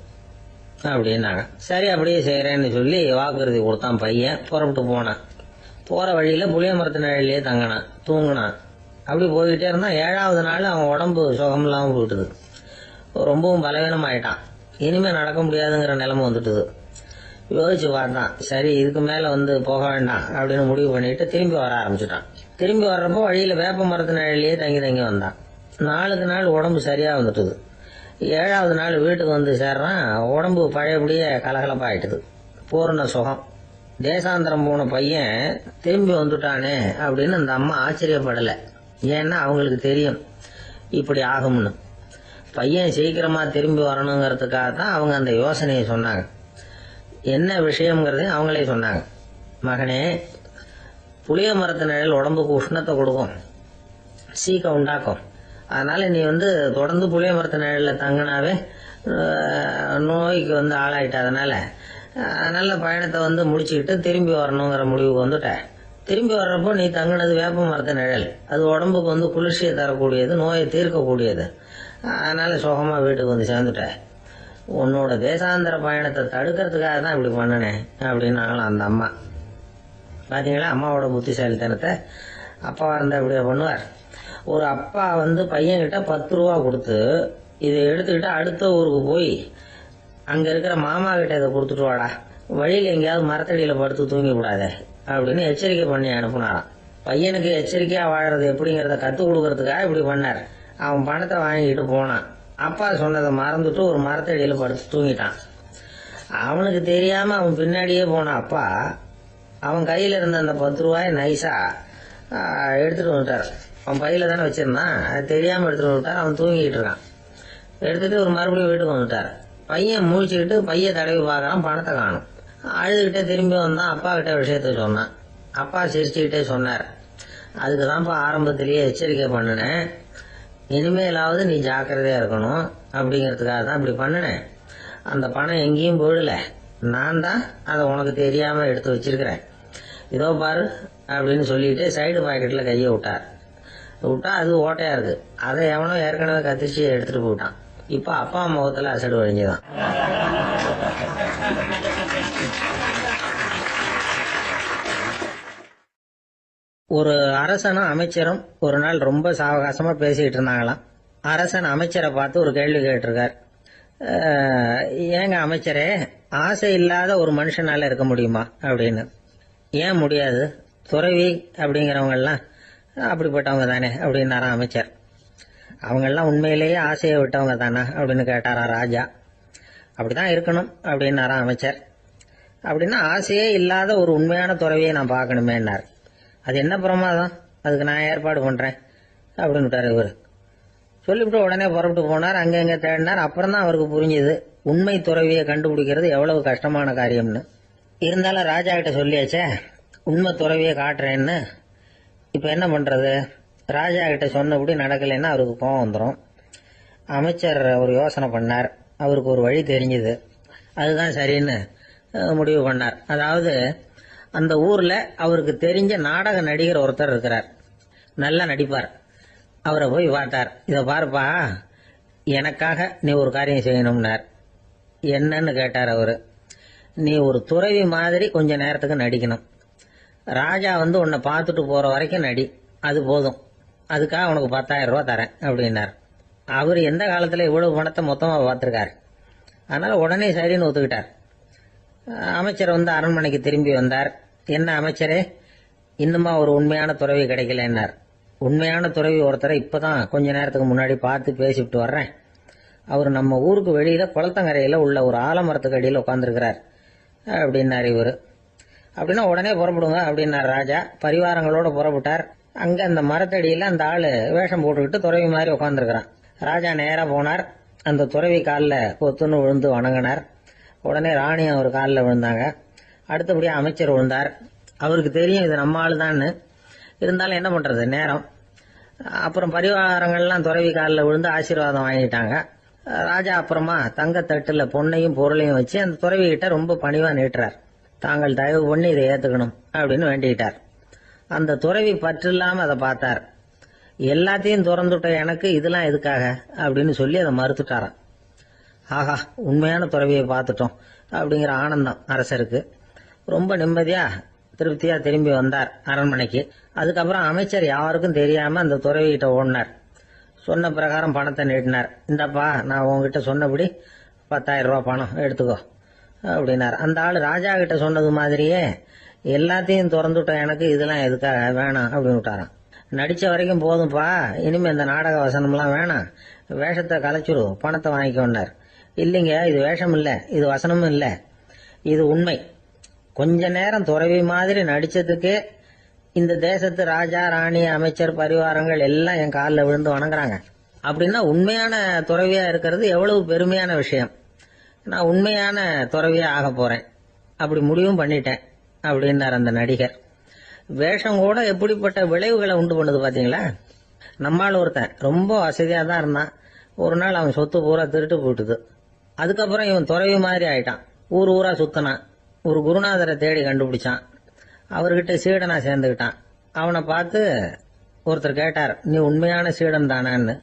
அப்படின்னாங்க. சரி, அப்படியே செய்யறேன்னு சொல்லி வாக்குறுதி கொடுத்தான் பையன். புறப்பட்டு போனான். போற வழியில புளிய மரத்து நிழல்லே தங்கினான், தூங்கினான். அப்படி போய்கிட்டே இருந்தான். 7வது நாள் அவன் உடம்பு சுகம் இல்லாம போயிட்டுது. ரொம்பவும் பலவீனம் ஆயிட்டான். இனிமே நடக்க முடியாதுங்கிற நிலைமை வந்துட்டுது. யோசிச்சு பார்த்தான். சரி, இதுக்கு மேல போக வேண்டாம் அப்படின்னு முடிவு பண்ணிட்டு திரும்பி வர ஆரம்பிச்சுட்டான். திரும்பி வர்றப்போ வழியில வேப்ப மரத்து நிழல்லையே தங்கி வந்தான். நாளுக்கு நாள் உடம்பு சரியா வந்துட்டுது. 7வது நாள் வீட்டுக்கு சேர்றான். உடம்பு பழையபடியே கலகலப்பாயிட்டுது. பூர்ண சுகம். தேசாந்திரம் போன பையன் திரும்பி வந்துட்டானே அப்படின்னு அந்த அம்மா ஆச்சரியப்படல. ஏன்னா அவங்களுக்கு தெரியும் இப்படி ஆகும்னு. பையன் சீக்கிரமா திரும்பி வரணுங்கிறதுக்காக தான் அவங்க அந்த யோசனையை சொன்னாங்க. என்ன விஷயம்ங்கிறதையும் அவங்களே சொன்னாங்க. மகனே, புளிய மரத்து நிழல் உடம்புக்கு உஷ்ணத்தை கொடுக்கும், சீக்க உண்டாக்கும். அதனால நீ தொடர்ந்து புளிய மரத்து நிழல்ல தங்கினாவே நோய்க்கு ஆளாயிட்ட. அதனால நல்ல பயணத்தை முடிச்சுக்கிட்டு திரும்பி வரணுங்கிற முடிவுக்கு வந்துட்ட. திரும்பி வர்றப்போ நீ தங்கினது வேப்ப மரத்து நிழல். அது உடம்புக்கு குளிர்ச்சியை தரக்கூடியது, நோயை தீர்க்கக்கூடியது. அதனால சுகமா வீட்டுக்கு சேர்ந்துட்ட. உன்னோட தேசாந்திர பயணத்தை தடுக்கிறதுக்காக தான் இப்படி பண்ணினேன் அப்படின்னாங்களாம் அந்த அம்மா. பாத்தீங்களா அம்மாவோட புத்திசாலித்தனத்தை? அப்பாவா இருந்தா இப்படியா பண்ணுவார்? ஒரு அப்பா பையன்கிட்ட 10 ரூபா கொடுத்து இதை எடுத்துக்கிட்டு அடுத்த ஊருக்கு போய் அங்க இருக்கிற மாமா கிட்ட இதை கொடுத்துட்டு வாடா, வழியில எங்கேயாவது மரத்தடியில படுத்து தூங்கி விடாதே அப்படின்னு எச்சரிக்கை பண்ணி அனுப்புனாராம். பையனுக்கு எச்சரிக்கையா வாழறது எப்படிங்கறத கத்து கொடுக்கறதுக்காக இப்படி பண்ணார். அவன் பணத்தை வாங்கிட்டு போனான். அப்பா சொன்னதை மறந்துட்டு ஒரு மரத்தடியில படுத்து தூங்கிட்டான். அவனுக்கு தெரியாம அவன் பின்னாடியே போன அப்பா அவன் கையில இருந்த அந்த 10 ரூபாய் நைஸா எடுத்துட்டு வந்துட்டார். அவன் பையில தானே வச்சிருந்தான், அது தெரியாம எடுத்துட்டு வந்துட்டார். அவன் தூங்கிட்டு இருக்கான். எடுத்துட்டு ஒரு மறுபடியும் வீட்டுக்கு வந்துட்டார். பையன் முழிச்சுக்கிட்டு பைய தடவி பார்க்கறான், பணத்தை காணும். அழுதுகிட்டே திரும்பி வந்தான். அப்பா கிட்ட விஷயத்த சொன்னான். அப்பா சிரிச்சுக்கிட்டே சொன்னார், அதுக்குதான்ப்பா ஆரம்பத்திலேயே எச்சரிக்கை பண்ணினேன், இனிமேலாவது நீ ஜாக்கிரதையா இருக்கணும் அப்படிங்கறதுக்காக தான் இப்படி பண்ணினேன். அந்த பணம் எங்கேயும் போயிடல, நான் தான் அதை உனக்கு தெரியாம எடுத்து வச்சிருக்கிறேன். இதோ பாரு அப்படின்னு சொல்லிட்டு சைடு பாக்கெட்ல கைய விட்டா அது ஓட்டையா இருக்கு. அதை எவனோ ஏற்கனவே கத்திச்சு எடுத்துட்டு போயிட்டான். இப்ப அப்பா முகத்துல அசடு வழிஞ்சுதான். ஒரு அரசனும் அமைச்சரும் ஒரு நாள் ரொம்ப சாவகாசமா பேசிக்கிட்டு இருந்தாங்களாம். அரசன் அமைச்சரை பார்த்து ஒரு கேள்வி கேட்டிருக்கார். ஏங்க அமைச்சரே, ஆசை இல்லாத ஒரு மனுஷனால இருக்க முடியுமா அப்படின்னு. ஏன் முடியாது, துறவி அப்படிங்கிறவங்க எல்லாம் அப்படிப்பட்டவங்க தானே அப்படின்னாராம் அமைச்சர். அவங்க எல்லாம் உண்மையிலேயே ஆசையை விட்டவங்க தானே அப்படின்னு கேட்டாரா ராஜா. அப்படிதான் இருக்கணும் அப்படின்னாராம் அமைச்சர். அப்படின்னா ஆசையே இல்லாத ஒரு உண்மையான துறவியை நான் பார்க்கணுமேன்னார். அது என்ன பிரமாதம், அதுக்கு நான் ஏற்பாடு பண்றேன் அப்படின்னு விட்டார் இவர். சொல்லிவிட்டு உடனே புறப்பட்டு போனார். அங்கங்க தேடினார். அப்புறம் தான் அவருக்கு புரிஞ்சுது உண்மை துறவியை கண்டுபிடிக்கிறது எவ்வளவு கஷ்டமான காரியம்னு. இருந்தாலும் ராஜா கிட்ட சொல்லியாச்சே உண்மை துறவியை காட்டுறேன்னு. இப்ப என்ன பண்றது? ராஜா கிட்ட சொன்னபடி நடக்கலைன்னா அவருக்கு கோபம் வந்துடும். அமைச்சர் ஒரு யோசனை பண்ணார். அவருக்கு ஒரு வழி தெரிஞ்சுது. அதுதான் சரின்னு முடிவு பண்ணார். அதாவது அந்த ஊர்ல அவருக்கு தெரிஞ்ச நாடக நடிகர் ஒருத்தர் இருக்கிறார், நல்லா நடிப்பார். அவரை போய் பார்த்தார். இதை பாருப்பா, எனக்காக நீ ஒரு காரியம் செய்யணும்னார். என்னன்னு கேட்டார் அவரு. நீ ஒரு துறவி மாதிரி கொஞ்ச நேரத்துக்கு நடிக்கணும். ராஜா வந்து உன்னை பார்த்துட்டு போற வரைக்கும் நடி, அது போதும். அதுக்காக உனக்கு 10,000 ரூபாய் தரேன் அப்படின்னார். அவர் எந்த காலத்துல இவ்வளவு பணத்தை மொத்தமா பார்த்திருக்காரு. அதனால உடனே சரின்னு ஒத்துக்கிட்டார். அமைச்சர் வந்து அரண்மனைக்கு திரும்பி வந்தார். என்ன அமைச்சரே, இன்னுமா ஒரு உண்மையான துறவி கிடைக்கலன்னார். உண்மையான துறவி ஒருத்தரை இப்பதான் கொஞ்ச நேரத்துக்கு முன்னாடி பார்த்து பேசிவிட்டு வர்றேன். அவர் நம்ம ஊருக்கு வெளியில குளத்தங்கரையில உள்ள ஒரு ஆலமரத்துக்கு அடியில் உட்கார்ந்துருக்கிறார் அப்படின்னார் இவரு. அப்படின்னா உடனே புறப்படுங்க அப்படின்னார் ராஜா. பரிவாரங்களோட புறப்பட்டார். அங்க அந்த மரத்தடியில அந்த ஆளு வேஷம் போட்டுக்கிட்டு துறவி மாதிரி உட்காந்துருக்கிறான். ராஜா நேரா போனார். அந்த துறவி காலில் பொத்துன்னு விழுந்து வணங்கினார். உடனே ராணி அவர் காலில் விழுந்தாங்க. அடுத்தபடியா அமைச்சர் விழுந்தார். அவருக்கு தெரியும் இது நம்ம ஆளுதான்னு. இருந்தாலும் என்ன பண்றது, நேரம். அப்புறம் பரிவாரங்கள்லாம் துறவி காலில் விழுந்து ஆசீர்வாதம் வாங்கிட்டாங்க. ராஜா அப்புறமா தங்கத்தட்டுல பொன்னையும் பொருளையும் வச்சு அந்த துறவி கிட்ட ரொம்ப பணிவா நீட்டுறார். தாங்கள் தயவு பண்ணி இதை ஏத்துக்கணும் அப்படின்னு வேண்டிக்கிட்டார். அந்த துறவி பற்று இல்லாம அதை பார்த்தார். எல்லாத்தையும் திறந்துட்ட எனக்கு இதெல்லாம் எதுக்காக அப்படின்னு சொல்லி அதை மறுத்துட்டாராம். ஆஹா, உண்மையான துறவியை பார்த்துட்டோம் அப்படிங்கிற ஆனந்தம் அரசருக்கு. ரொம்ப நிம்மதியா திருப்தியா திரும்பி வந்தார் அரண்மனைக்கு. அதுக்கப்புறம் அமைச்சர் யாருக்கும் தெரியாம அந்த துறவி கிட்ட ஓடினார். சொன்ன பிரகாரம் பணத்தை நீட்டினார். இந்தப்பா, நான் உங்ககிட்ட சொன்னபடி 10,000 ரூபாய் பணம் எடுத்துக்கோ அப்படின்னார். அந்த ஆள் ராஜா கிட்ட சொன்னது மாதிரியே எல்லாத்தையும் திறந்துட்டோம் எனக்கு இதெல்லாம் எதுக்காக வேணாம் அப்படின்னு விட்டாராம். நடிச்ச வரைக்கும் போதும்பா, இனிமே இந்த நாடக வசனம்லாம் வேணாம், வேஷத்தை கலைச்சிரு, பணத்தை வாங்கிக்கோன்னார். இல்லைங்க, இது வேஷம் இல்ல, இது வசனமும் இல்ல, இது உண்மை. கொஞ்ச நேரம் துறவி மாதிரி நடிச்சதுக்கே இந்த தேசத்து ராஜா ராணி அமைச்சர் பரிவாரங்கள் எல்லாம் என் காலில் விழுந்து வணங்குறாங்க. அப்படின்னா உண்மையான துறவியா இருக்கிறது எவ்வளவு பெருமையான விஷயம். நான் உண்மையான துறவியா ஆக போறேன், அப்படி முடிவும் பண்ணிட்டேன் அப்படின்னார் அந்த நடிகர். வேஷம் கூட எப்படிப்பட்ட விளைவுகளை உண்டு பண்ணுது பாத்தீங்களா. நம்மால் ஒருத்தன் ரொம்ப வசதியா தான் இருந்தான். ஒரு நாள் அவன் சொத்து பூரா திருட்டு போயிட்டுது. அதுக்கப்புறம் இவன் துறவி மாதிரி ஆயிட்டான். ஊர் ஊரா சுத்தினான். ஒரு குருநாதரை தேடி கண்டுபிடிச்சான். அவர்கிட்ட சீடனா சேர்ந்துக்கிட்டான். அவனை பார்த்து ஒருத்தர் கேட்டார், நீ உண்மையான சீடன் தானான்னு.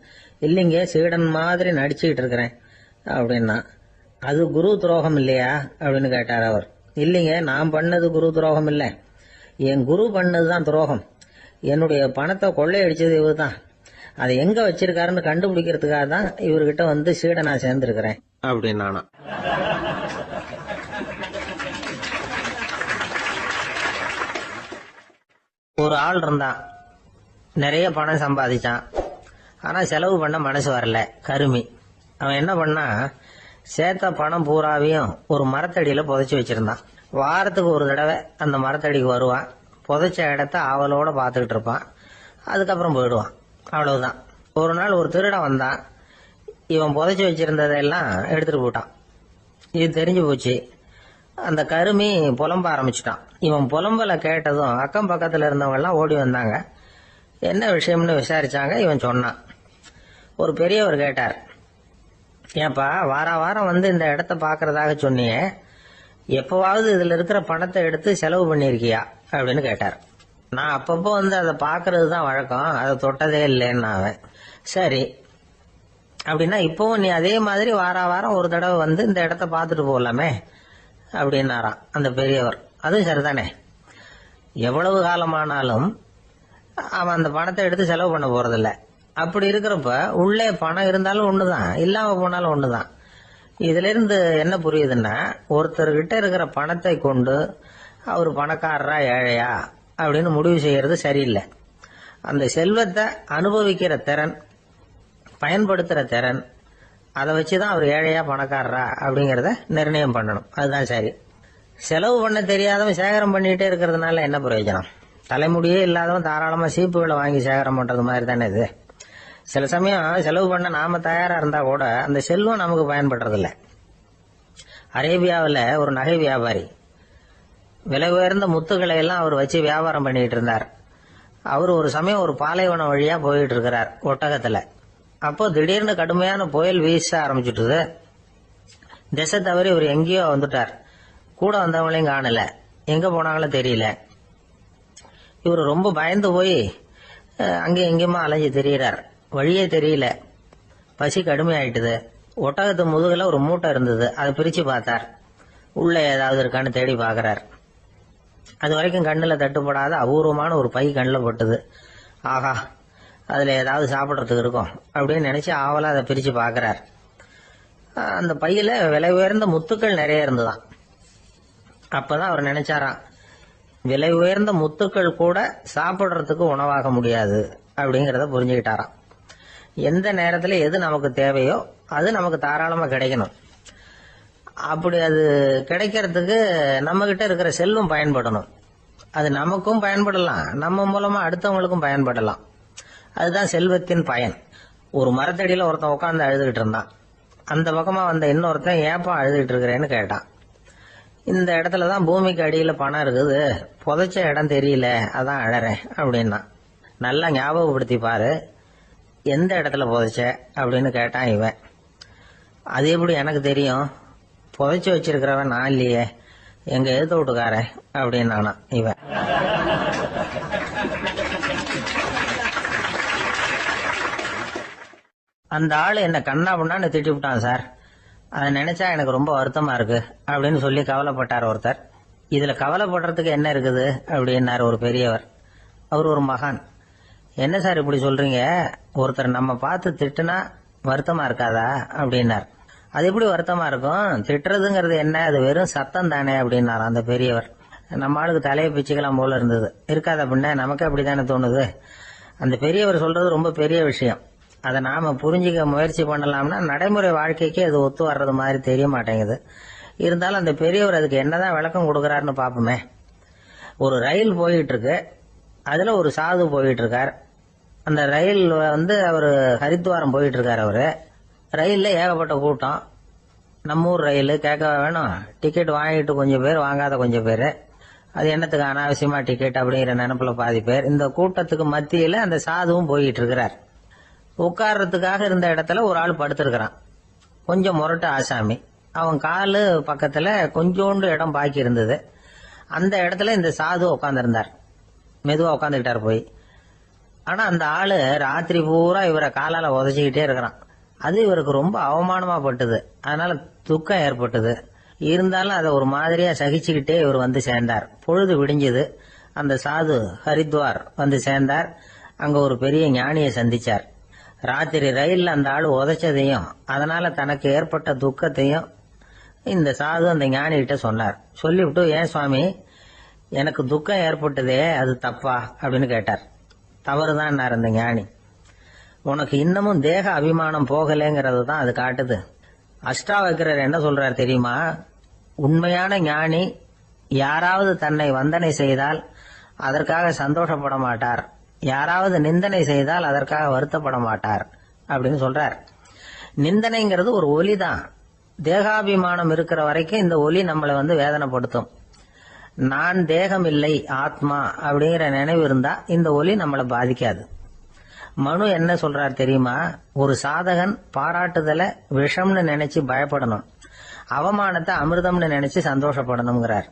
இல்லைங்க, சீடன் மாதிரி நடிச்சுக்கிட்டு இருக்கிறேன் அப்படின்னா. அது குரு துரோகம் இல்லையா அப்படின்னு கேட்டார் அவர். இல்லைங்க, நான் பண்ணது குரு துரோகம் இல்லை, என் குரு பண்ணதுதான் துரோகம். என்னுடைய பணத்தை கொள்ளையடிச்சது இவர் தான். அதை எங்க வச்சிருக்காருன்னு கண்டுபிடிக்கிறதுக்காக தான் இவர்கிட்ட வந்து சீடனா சேர்ந்திருக்கிறேன் அப்படின்னானா. ஒரு ஆள் இருந்தான், நிறைய பணம் சம்பாதிச்சான். ஆனா செலவு பண்ண மனசு வரல, கருமி. அவன் என்ன பண்ணா, சேர்த்த பணம் பூராவையும் ஒரு மரத்தடியில புதைச்சு வச்சிருந்தான். வாரத்துக்கு ஒரு தடவை அந்த மரத்தடிக்கு வருவான். புதைச்ச இடத்த ஆவலோட பார்த்துக்கிட்டு இருப்பான். அதுக்கப்புறம் போயிடுவான். அவ்வளவுதான். ஒரு நாள் ஒரு திருடன் வந்தான். இவன் புதைச்சு வச்சிருந்ததெல்லாம் எடுத்துட்டு போட்டான். இது தெரிஞ்சு போச்சு. அந்த கருமி புலம்ப ஆரம்பிச்சுட்டான். இவன் புலம்பல கேட்டதும் அக்கம் பக்கத்துல இருந்தவங்க எல்லாம் ஓடி வந்தாங்க. என்ன விஷயம்னு விசாரிச்சாங்க. இவன் சொன்னான். ஒரு பெரியவர் கேட்டார், ஏன்பா வாரம் வந்து இந்த இடத்த பாக்குறதாக சொன்னியே, எப்பவாவது இதுல இருக்கிற பணத்தை எடுத்து செலவு பண்ணிருக்கியா அப்படின்னு கேட்டார். நான் அப்பப்போ வந்து அதை பாக்குறது தான் வழக்கம், அதை தொட்டதே இல்லைன்னு அவன். சரி, அப்படின்னா இப்பவும் நீ அதே மாதிரி வாரம் ஒரு தடவை வந்து இந்த இடத்த பாத்துட்டு போகலாமே அப்படின்னாராம் அந்த பெரியவர். அதுவும் சரிதானே, எவ்வளவு காலமானாலும் அவன் அந்த பணத்தை எடுத்து செலவு பண்ண போறதில்ல. அப்படி இருக்கிறப்ப உள்ளே பணம் இருந்தாலும் ஒண்ணுதான், இல்லாம போனாலும் ஒண்ணுதான். இதுல இருந்து என்ன புரியுதுன்னா, ஒருத்தர்கிட்ட இருக்கிற பணத்தை கொண்டு அவர் பணக்காரரா ஏழையா அப்படின்னு முடிவு செய்யறது சரியில்லை. அந்த செல்வத்தை அனுபவிக்கிற திறன், பயன்படுத்துற திறன், அதை வச்சுதான் அவர் ஏழையா பணக்காரரா அப்படிங்கறத நிர்ணயம் பண்ணணும். அதுதான் சரி. செலவு பண்ண தெரியாதவன் சேகரம் பண்ணிட்டே இருக்கிறதுனால என்ன பிரயோஜனம்? தலைமுடியே இல்லாதவன் தாராளமா சீப்புகளை வாங்கி சேகரம் பண்றது மாதிரி தானே இது. சில சமயம் செலவு பண்ண நாம தயாரா இருந்தா கூட அந்த செல்வம் நமக்கு பயன்படுறதில்ல. அரேபியாவில் ஒரு நகை வியாபாரி விலை உயர்ந்த முத்துக்களை எல்லாம் அவர் வச்சு வியாபாரம் பண்ணிட்டு இருந்தார். அவர் ஒரு சமயம் ஒரு பாலைவனம் வழியா போயிட்டு இருக்கிறார் ஒட்டகத்துல. அப்போ திடீர்னு கடுமையான புயல் வீச ஆரம்பிச்சுட்டுது. திசை தவறி இவர் எங்கேயோ வந்துட்டார். கூட வந்தவங்களையும் காணல, எங்க போனாங்களோ தெரியல. இவர் ரொம்ப பயந்து போய் அங்கே எங்கேயுமா அலைஞ்சு திரியிறார். வழியே தெரியல. பசி கடுமையாயிட்டுது. ஒட்டகத்து முதுகுல ஒரு மூட்டை இருந்தது. அதை பிரிச்சு பார்த்தார். உள்ள ஏதாவது இருக்கான்னு தேடி பார்க்கறார். அது வரைக்கும் கண்ணுல தட்டுப்படாத அபூர்வமான ஒரு பை கண்ணில் பட்டுது. ஆஹா, அதுல ஏதாவது சாப்பிட்றதுக்கு இருக்கும் அப்படின்னு நினைச்சு ஆவலா அதை பிரிச்சு பார்க்கறார். அந்த பையில விலை உயர்ந்த முத்துக்கள் நிறைய இருந்துதான். அப்பதான் அவர் நினைச்சாராம், விலை உயர்ந்த முத்துக்கள் கூட சாப்பிட்றதுக்கு உணவாக முடியாது அப்படிங்கறத புரிஞ்சுக்கிட்டாராம். எந்த நேரத்துல எது நமக்கு தேவையோ அது நமக்கு தாராளமா கிடைக்கணும். அப்படி அது கிடைக்கிறதுக்கு நம்ம கிட்ட இருக்கிற செல்வம் பயன்படணும். அது நமக்கும் பயன்படலாம், நம்ம மூலமா அடுத்தவங்களுக்கும் பயன்படலாம். அதுதான் செல்வத்தின் பயன். ஒரு மரத்தடியில ஒருத்தன் உட்காந்து அழுதுகிட்டு இருந்தான். அந்த பக்கமா வந்த இன்னொருத்தன் ஏப்பா அழுதுகிட்டு இருக்கிறேன்னு கேட்டான். இந்த இடத்துலதான் பூமிக்கு அடியில பணம் இருக்குது, புதைச்ச இடம் தெரியல, அதான் அழறேன் அப்படின்னா. நல்லா ஞாபகப்படுத்தி பாரு, எந்த இடத்துல புதைச்ச அப்படின்னு கேட்டான் இவன். அது எப்படி எனக்கு தெரியும், புதைச்சு வச்சிருக்கிறவன் நான் இல்லையே, எங்க எழுத்து வீட்டுக்காரன் அப்படின்னானா இவன். அந்த ஆளு என்ன கண்ணா பண்ணான்னு திட்டி விட்டான் சார். அதை நினைச்சா எனக்கு ரொம்ப வருத்தமா இருக்கு அப்படின்னு சொல்லி கவலைப்பட்டார் ஒருத்தர். இதுல கவலைப்படுறதுக்கு என்ன இருக்குது அப்படின்னாரு ஒரு பெரியவர். அவர் ஒரு மகான். என்ன சார் இப்படி சொல்றீங்க, ஒருத்தர் நம்ம பார்த்து திட்டுனா வருத்தமா இருக்காதா அப்படின்னார். அது எப்படி வருத்தமா இருக்கும், திட்டுறதுங்கிறது என்ன, அது வெறும் சத்தம் தானே அப்படின்னார் அந்த பெரியவர். நம்ம ஆளுக்கு தலையை பிச்சுக்கலாம் போல இருந்தது. இருக்காத அப்படின்னா நமக்கு அப்படித்தானே தோணுது. அந்த பெரியவர் சொல்றது ரொம்ப பெரிய விஷயம். அதை நாம புரிஞ்சுக்க முயற்சி பண்ணலாம்னா நடைமுறை வாழ்க்கைக்கு அது ஒத்து வர்றது மாதிரி தெரிய மாட்டேங்குது. இருந்தாலும் அந்த பெரியவர் அதுக்கு என்னதான் விளக்கம் கொடுக்கறாருன்னு பாப்போமே. ஒரு ரயில் போயிட்டு இருக்கு, அதுல ஒரு சாது போயிட்டு இருக்கார். அந்த ரயில் அவரு ஹரித்வாரம் போயிட்டு இருக்காரு. அவரு ரயில்ல ஏகப்பட்ட கூட்டம். நம்ம ஊர் ரயில் கேட்க வேணும், டிக்கெட் வாங்கிட்டு கொஞ்சம் பேர், வாங்காத கொஞ்சம் பேர். அது என்னத்துக்கு அனாவசியமா டிக்கெட் அப்படிங்கிற நினைப்புல பாதி பேர். இந்த கூட்டத்துக்கு மத்தியில அந்த சாதுவும் போயிட்டு இருக்கிறார். உட்கார்றதுக்காக இருந்த இடத்துல ஒரு ஆள் படுத்திருக்கிறான். கொஞ்சம் முரட்டு ஆசாமி. அவன் காலு பக்கத்துல கொஞ்சோண்டு இடம் பாக்கி இருந்தது. அந்த இடத்துல இந்த சாது உட்கார்ந்திருந்தார். மெதுவா உட்காந்துக்கிட்டார் போய். ஆனா அந்த ஆளு ராத்திரி பூரா இவரை காலால உதச்சிக்கிட்டே இருக்கிறான். அது இவருக்கு ரொம்ப அவமானமா பட்டது. அதனால துக்கம் ஏற்பட்டது. இருந்தாலும் அதை ஒரு மாதிரியா சகிச்சுக்கிட்டே இவர் வந்து சேர்ந்தார். பொழுது விடிஞ்சது. அந்த சாது ஹரித்வார் வந்து சேர்ந்தார். அங்க ஒரு பெரிய ஞானியை சந்திச்சார். ராத்திரி ரயில்ல அந்த ஆளு உதைச்சதையும் அதனால தனக்கு ஏற்பட்ட துக்கத்தையும் இந்த சாது அந்த ஞானி கிட்ட சொன்னார். சொல்லிவிட்டு, ஏன் சுவாமி, எனக்கு துக்கம் ஏற்பட்டதே அது தப்பா அப்படின்னு கேட்டார். தவறுதான் அந்த ஞானி. உனக்கு இன்னமும் தேக அபிமானம் போகலைங்கிறது தான் அது காட்டுது. அஷ்டாவக்கிரர் என்ன சொல்றார் தெரியுமா, உண்மையான ஞானி யாராவது தன்னை வந்தனை செய்தால் அதற்காக சந்தோஷப்பட மாட்டார், யாராவது நிந்தனை செய்தால் அதற்காக வருத்தப்பட மாட்டார் அப்படின்னு சொல்றார். நிந்தனைங்கிறது ஒரு ஒலி தான். தேகாபிமானம் இருக்கிற வரைக்கும் இந்த ஒலி நம்மளை வேதனைப்படுத்தும். நான் தேகம் இல்லை, ஆத்மா அப்படிங்கிற நினைவு இருந்தா இந்த ஒலி நம்மளை பாதிக்காது. மனு என்ன சொல்றார் தெரியுமா, ஒரு சாதகன் பாராட்டுதலை விஷம்னு நினைச்சு பயப்படணும், அவமானத்தை அமிர்தம்னு நினைச்சு சந்தோஷப்படணுங்கிறார்.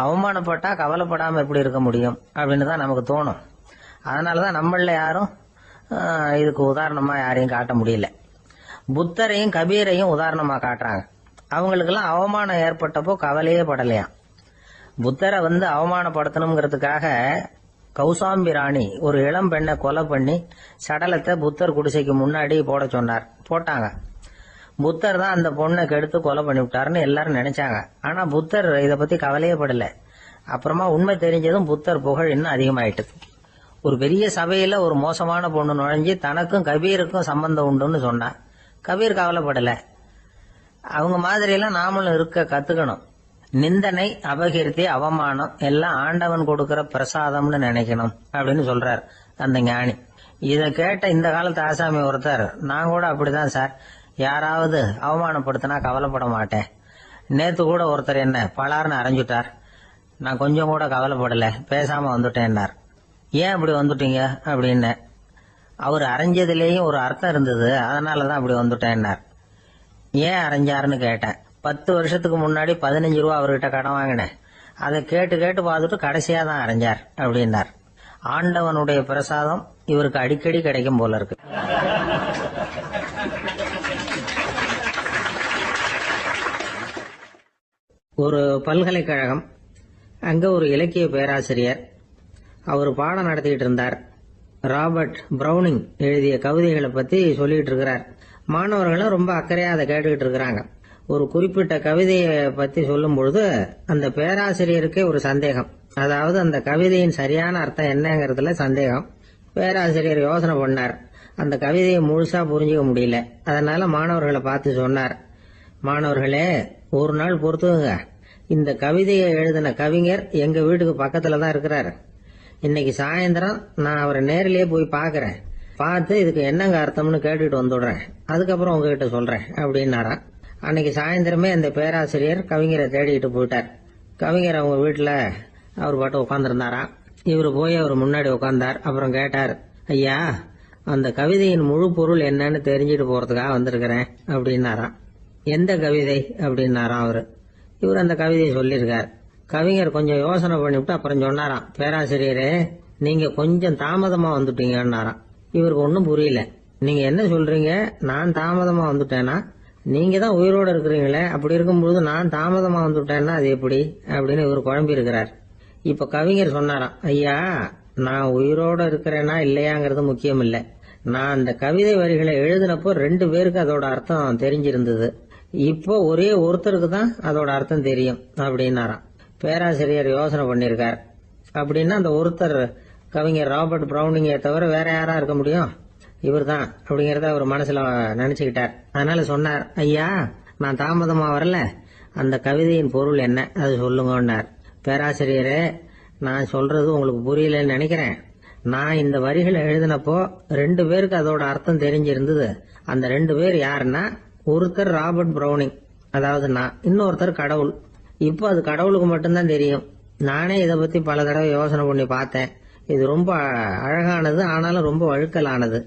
அவமானப்பட்டா கவலைப்படாம எப்படி இருக்க முடியும் அப்படின்னு தான் நமக்கு தோணும். அதனாலதான் நம்மள யாரும் இதுக்கு உதாரணமா யாரையும் காட்ட முடியல. புத்தரையும் கபீரையும் உதாரணமா காட்டுறாங்க. அவங்களுக்கெல்லாம் அவமானம் ஏற்பட்டப்போ கவலையே படலையாம். புத்தரை அவமானப்படுத்தணுங்கிறதுக்காக கௌசாம்பி ராணி ஒரு இளம் பெண்ணை கொலை பண்ணி சடலத்தை புத்தர் குடிசைக்கு முன்னாடி போட சொன்னார். போட்டாங்க. புத்தர் தான் அந்த பொண்ணை கெடுத்து கொலை பண்ணி விட்டாருன்னு எல்லாரும் நினைச்சாங்க. ஆனா புத்தர் இதை பத்தி கவலையே படல. அப்புறமா உண்மை தெரிஞ்சதும் புத்தர் புகழ் இன்னும் அதிகமாயிட்டு. ஒரு பெரிய சபையில ஒரு மோசமான பொண்ணு நுழைஞ்சு தனக்கும் கபீருக்கும் சம்பந்தம் உண்டுன்னு சொன்னா கபீர் கவலைப்படல. அவங்க மாதிரியெல்லாம் நாமளும் இருக்க கத்துக்கணும். நிந்தனை, அபகீர்த்தி, அவமானம் எல்லாம் ஆண்டவன் கொடுக்கிற பிரசாதம்னு நினைக்கணும் அப்படின்னு சொல்றார் அந்த ஞானி. இதை கேட்ட இந்த காலத்து ஆசாமி ஒருத்தர், நான் கூட அப்படிதான் சார், யாராவது அவமானப்படுத்தினா கவலைப்பட மாட்டேன். நேத்து கூட ஒருத்தர் என்ன பலார்னு அரைஞ்சுட்டார், நான் கொஞ்சம் கூட கவலைப்படல, பேசாம வந்துட்டேன்னார். ஏன் அப்படி வந்துட்டீங்க அப்படின்னு. அவர் அரைஞ்சதுலேயும் ஒரு அர்த்தம் இருந்தது, அதனாலதான் அப்படி வந்துட்டேன்னார். ஏன் அரைஞ்சாருன்னு கேட்டேன். 10 வருஷத்துக்கு முன்னாடி 15 ரூபா அவர்கிட்ட கடன் வாங்கினேன், அதை கேட்டு கேட்டு பார்த்துட்டு கடைசியா தான் அரைஞ்சார் அப்படின்னார். ஆண்டவனுடைய பிரசாதம் இவருக்கு அடிக்கடி கிடைக்கும் போல இருக்கு. ஒரு பல்கலைக்கழகம், அங்க ஒரு இலக்கிய பேராசிரியர், அவர் பாடம் நடத்திட்டு இருந்தார். ராபர்ட் பிரவுனிங் எழுதிய கவிதைகளை பத்தி சொல்லிட்டு இருக்கிறார். மாணவர்களும் ரொம்ப அக்கறையா அதை கேட்டுக்கிட்டு இருக்கிறாங்க. ஒரு குறிப்பிட்ட கவிதையை பத்தி சொல்லும் பொழுது அந்த பேராசிரியருக்கே ஒரு சந்தேகம், அதாவது அந்த கவிதையின் சரியான அர்த்தம் என்னங்கிறதுல சந்தேகம். பேராசிரியர் யோசனை பண்ணார், அந்த கவிதையை முழுசா புரிஞ்சுக்க முடியல. அதனால மாணவர்களை பார்த்து சொன்னார், மாணவர்களே, ஒரு நாள் பொறுத்துங்க, இந்த கவிதையை எழுதின கவிஞர் எங்க வீட்டுக்கு பக்கத்துல தான் இருக்கிறாரு. இன்னைக்கு சாயந்தரம் நான் அவரை நேரிலேயே போய் பாக்குறேன், பார்த்து இதுக்கு என்னங்க அர்த்தம்னு கேட்டுட்டு வந்துடுறேன், அதுக்கப்புறம் உங்ககிட்ட சொல்றேன் அப்படின்னாராம். அன்னைக்கு சாயந்தரமே அந்த பேராசிரியர் கவிஞரை தேடிட்டு போயிட்டார். கவிஞர் அவங்க வீட்டுல அவர் பாட்டு உட்காந்துருந்தாராம். இவரு போய் அவர் முன்னாடி உட்கார்ந்தார். அப்புறம் கேட்டார், ஐயா, அந்த கவிதையின் முழு பொருள் என்னன்னு தெரிஞ்சுட்டு போறதுக்காக வந்திருக்கிறேன் அப்படின்னாராம். எந்த கவிதை அப்படின்னாராம் அவரு. இவர் அந்த கவிதையை சொல்லியிருக்கார். கவிஞர் கொஞ்சம் யோசனை பண்ணிவிட்டு அப்புறம் சொன்னாராம், பேராசிரியரே, நீங்க கொஞ்சம் தாமதமா வந்துட்டீங்கன்னாராம். இவருக்கு ஒன்னும் புரியல. நீங்க என்ன சொல்றீங்க, நான் தாமதமா வந்துட்டேனா? நீங்க தான் உயிரோட இருக்கிறீங்களே, அப்படி இருக்கும்போது நான் தாமதமா வந்துட்டேன்னா அது எப்படி அப்படின்னு இவர் குழம்பி இருக்கிறார். இப்ப கவிஞர் சொன்னாராம், ஐயா, நான் உயிரோட இருக்கிறேனா இல்லையாங்கிறது முக்கியம் இல்ல, நான் அந்த கவிதை வரிகளை எழுதினப்போ 2 பேருக்கு அதோட அர்த்தம் தெரிஞ்சிருந்தது, இப்போ ஒரே ஒருத்தருக்கு தான் அதோட அர்த்தம் தெரியும் அப்படின்னாராம். பேராசிரியர் யோசனை பண்ணிருக்கார். அப்படின்னா அந்த ஒருத்தர் கவிஞர் ராபர்ட் பிரவுனிங்கை தவிர வேற யாரா இருக்க முடியும்? இவர் தான் அப்படிங்கறத அவர் மனசுல நினைச்சுக்கிட்டார். அதனால சொன்னார், ஐயா, நான் தாமதமா வரல, அந்த கவிதையின் பொருள் என்ன அது சொல்லுங்கன்னார். பேராசிரியரே, நான் சொல்றது உங்களுக்கு புரியலன்னு நினைக்கிறேன். நான் இந்த வரிகளை எழுதினப்போ 2 பேருக்கு அதோட அர்த்தம் தெரிஞ்சிருந்தது. அந்த 2 பேர் யாருன்னா, ஒருத்தர் ராபர்ட் பிரவுனிங், அதாவது நான், இன்னொருத்தர் கடவுள். இப்போ அது கடவுளுக்கு மட்டும்தான் தெரியும். நானே இதை பத்தி பல தடவை யோசனை பண்ணி பார்த்தேன். இது ரொம்ப அழகானது, ஆனாலும் ரொம்ப வழுக்கலானது.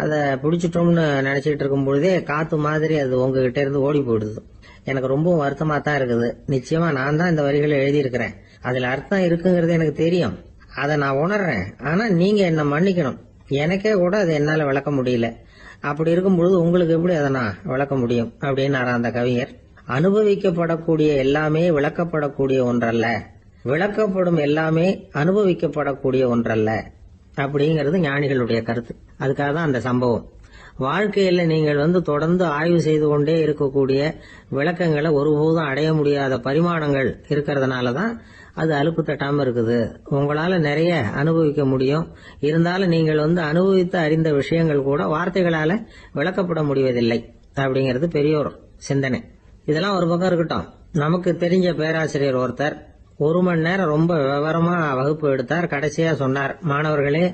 அதை பிடிச்சிட்டோம்னு நினைச்சிட்டு இருக்கும் பொழுதே காத்து மாதிரி அது உங்ககிட்ட இருந்து ஓடி போயிடுது. எனக்கு ரொம்பவும் வருத்தமா தான் இருக்குது. நிச்சயமா நான் தான் இந்த வரிகளை எழுதியிருக்கிறேன், அதுல அர்த்தம் இருக்குங்கிறது எனக்கு தெரியும், அதை நான் உணர்றேன். ஆனா நீங்க என்ன மன்னிக்கணும், எனக்கே கூட அதை என்னால விளக்க முடியல. அப்படி இருக்கும் பொழுது உங்களுக்கு எப்படி அதை நான் விளக்க முடியும் அப்படின்னாரா அந்த கவிஞர். அனுபவிக்கப்படக்கூடிய எல்லாமே விளக்கப்படக்கூடிய ஒன்றல்ல, விளக்கப்படும் எல்லாமே அனுபவிக்கப்படக்கூடிய ஒன்றல்ல அப்படிங்கிறது ஞானிகளுடைய கருத்து. அதுக்காக தான் அந்த சம்பவம். வாழ்க்கையில நீங்கள் தொடர்ந்து ஆய்வு செய்து கொண்டே இருக்கக்கூடிய விளக்கங்களை ஒருபோதும் அடைய முடியாத பரிமாணங்கள் இருக்கிறதுனாலதான் அது அலுப்பு தட்டாம இருக்குது. உங்களால நிறைய அனுபவிக்க முடியும், இருந்தாலும் நீங்கள் அனுபவித்து அறிந்த விஷயங்கள் கூட வார்த்தைகளால விளக்கப்பட முடிவதில்லை அப்படிங்கிறது பெரியோர் சிந்தனை. இதெல்லாம் ஒரு பக்கம் இருக்கட்டும். நமக்கு தெரிஞ்ச பேராசிரியர் ஒருத்தர் 1 மணி நேரம் ரொம்ப விவரமா வகுப்பு எடுத்தார். கடைசியா சொன்னார், மாணவர்களே,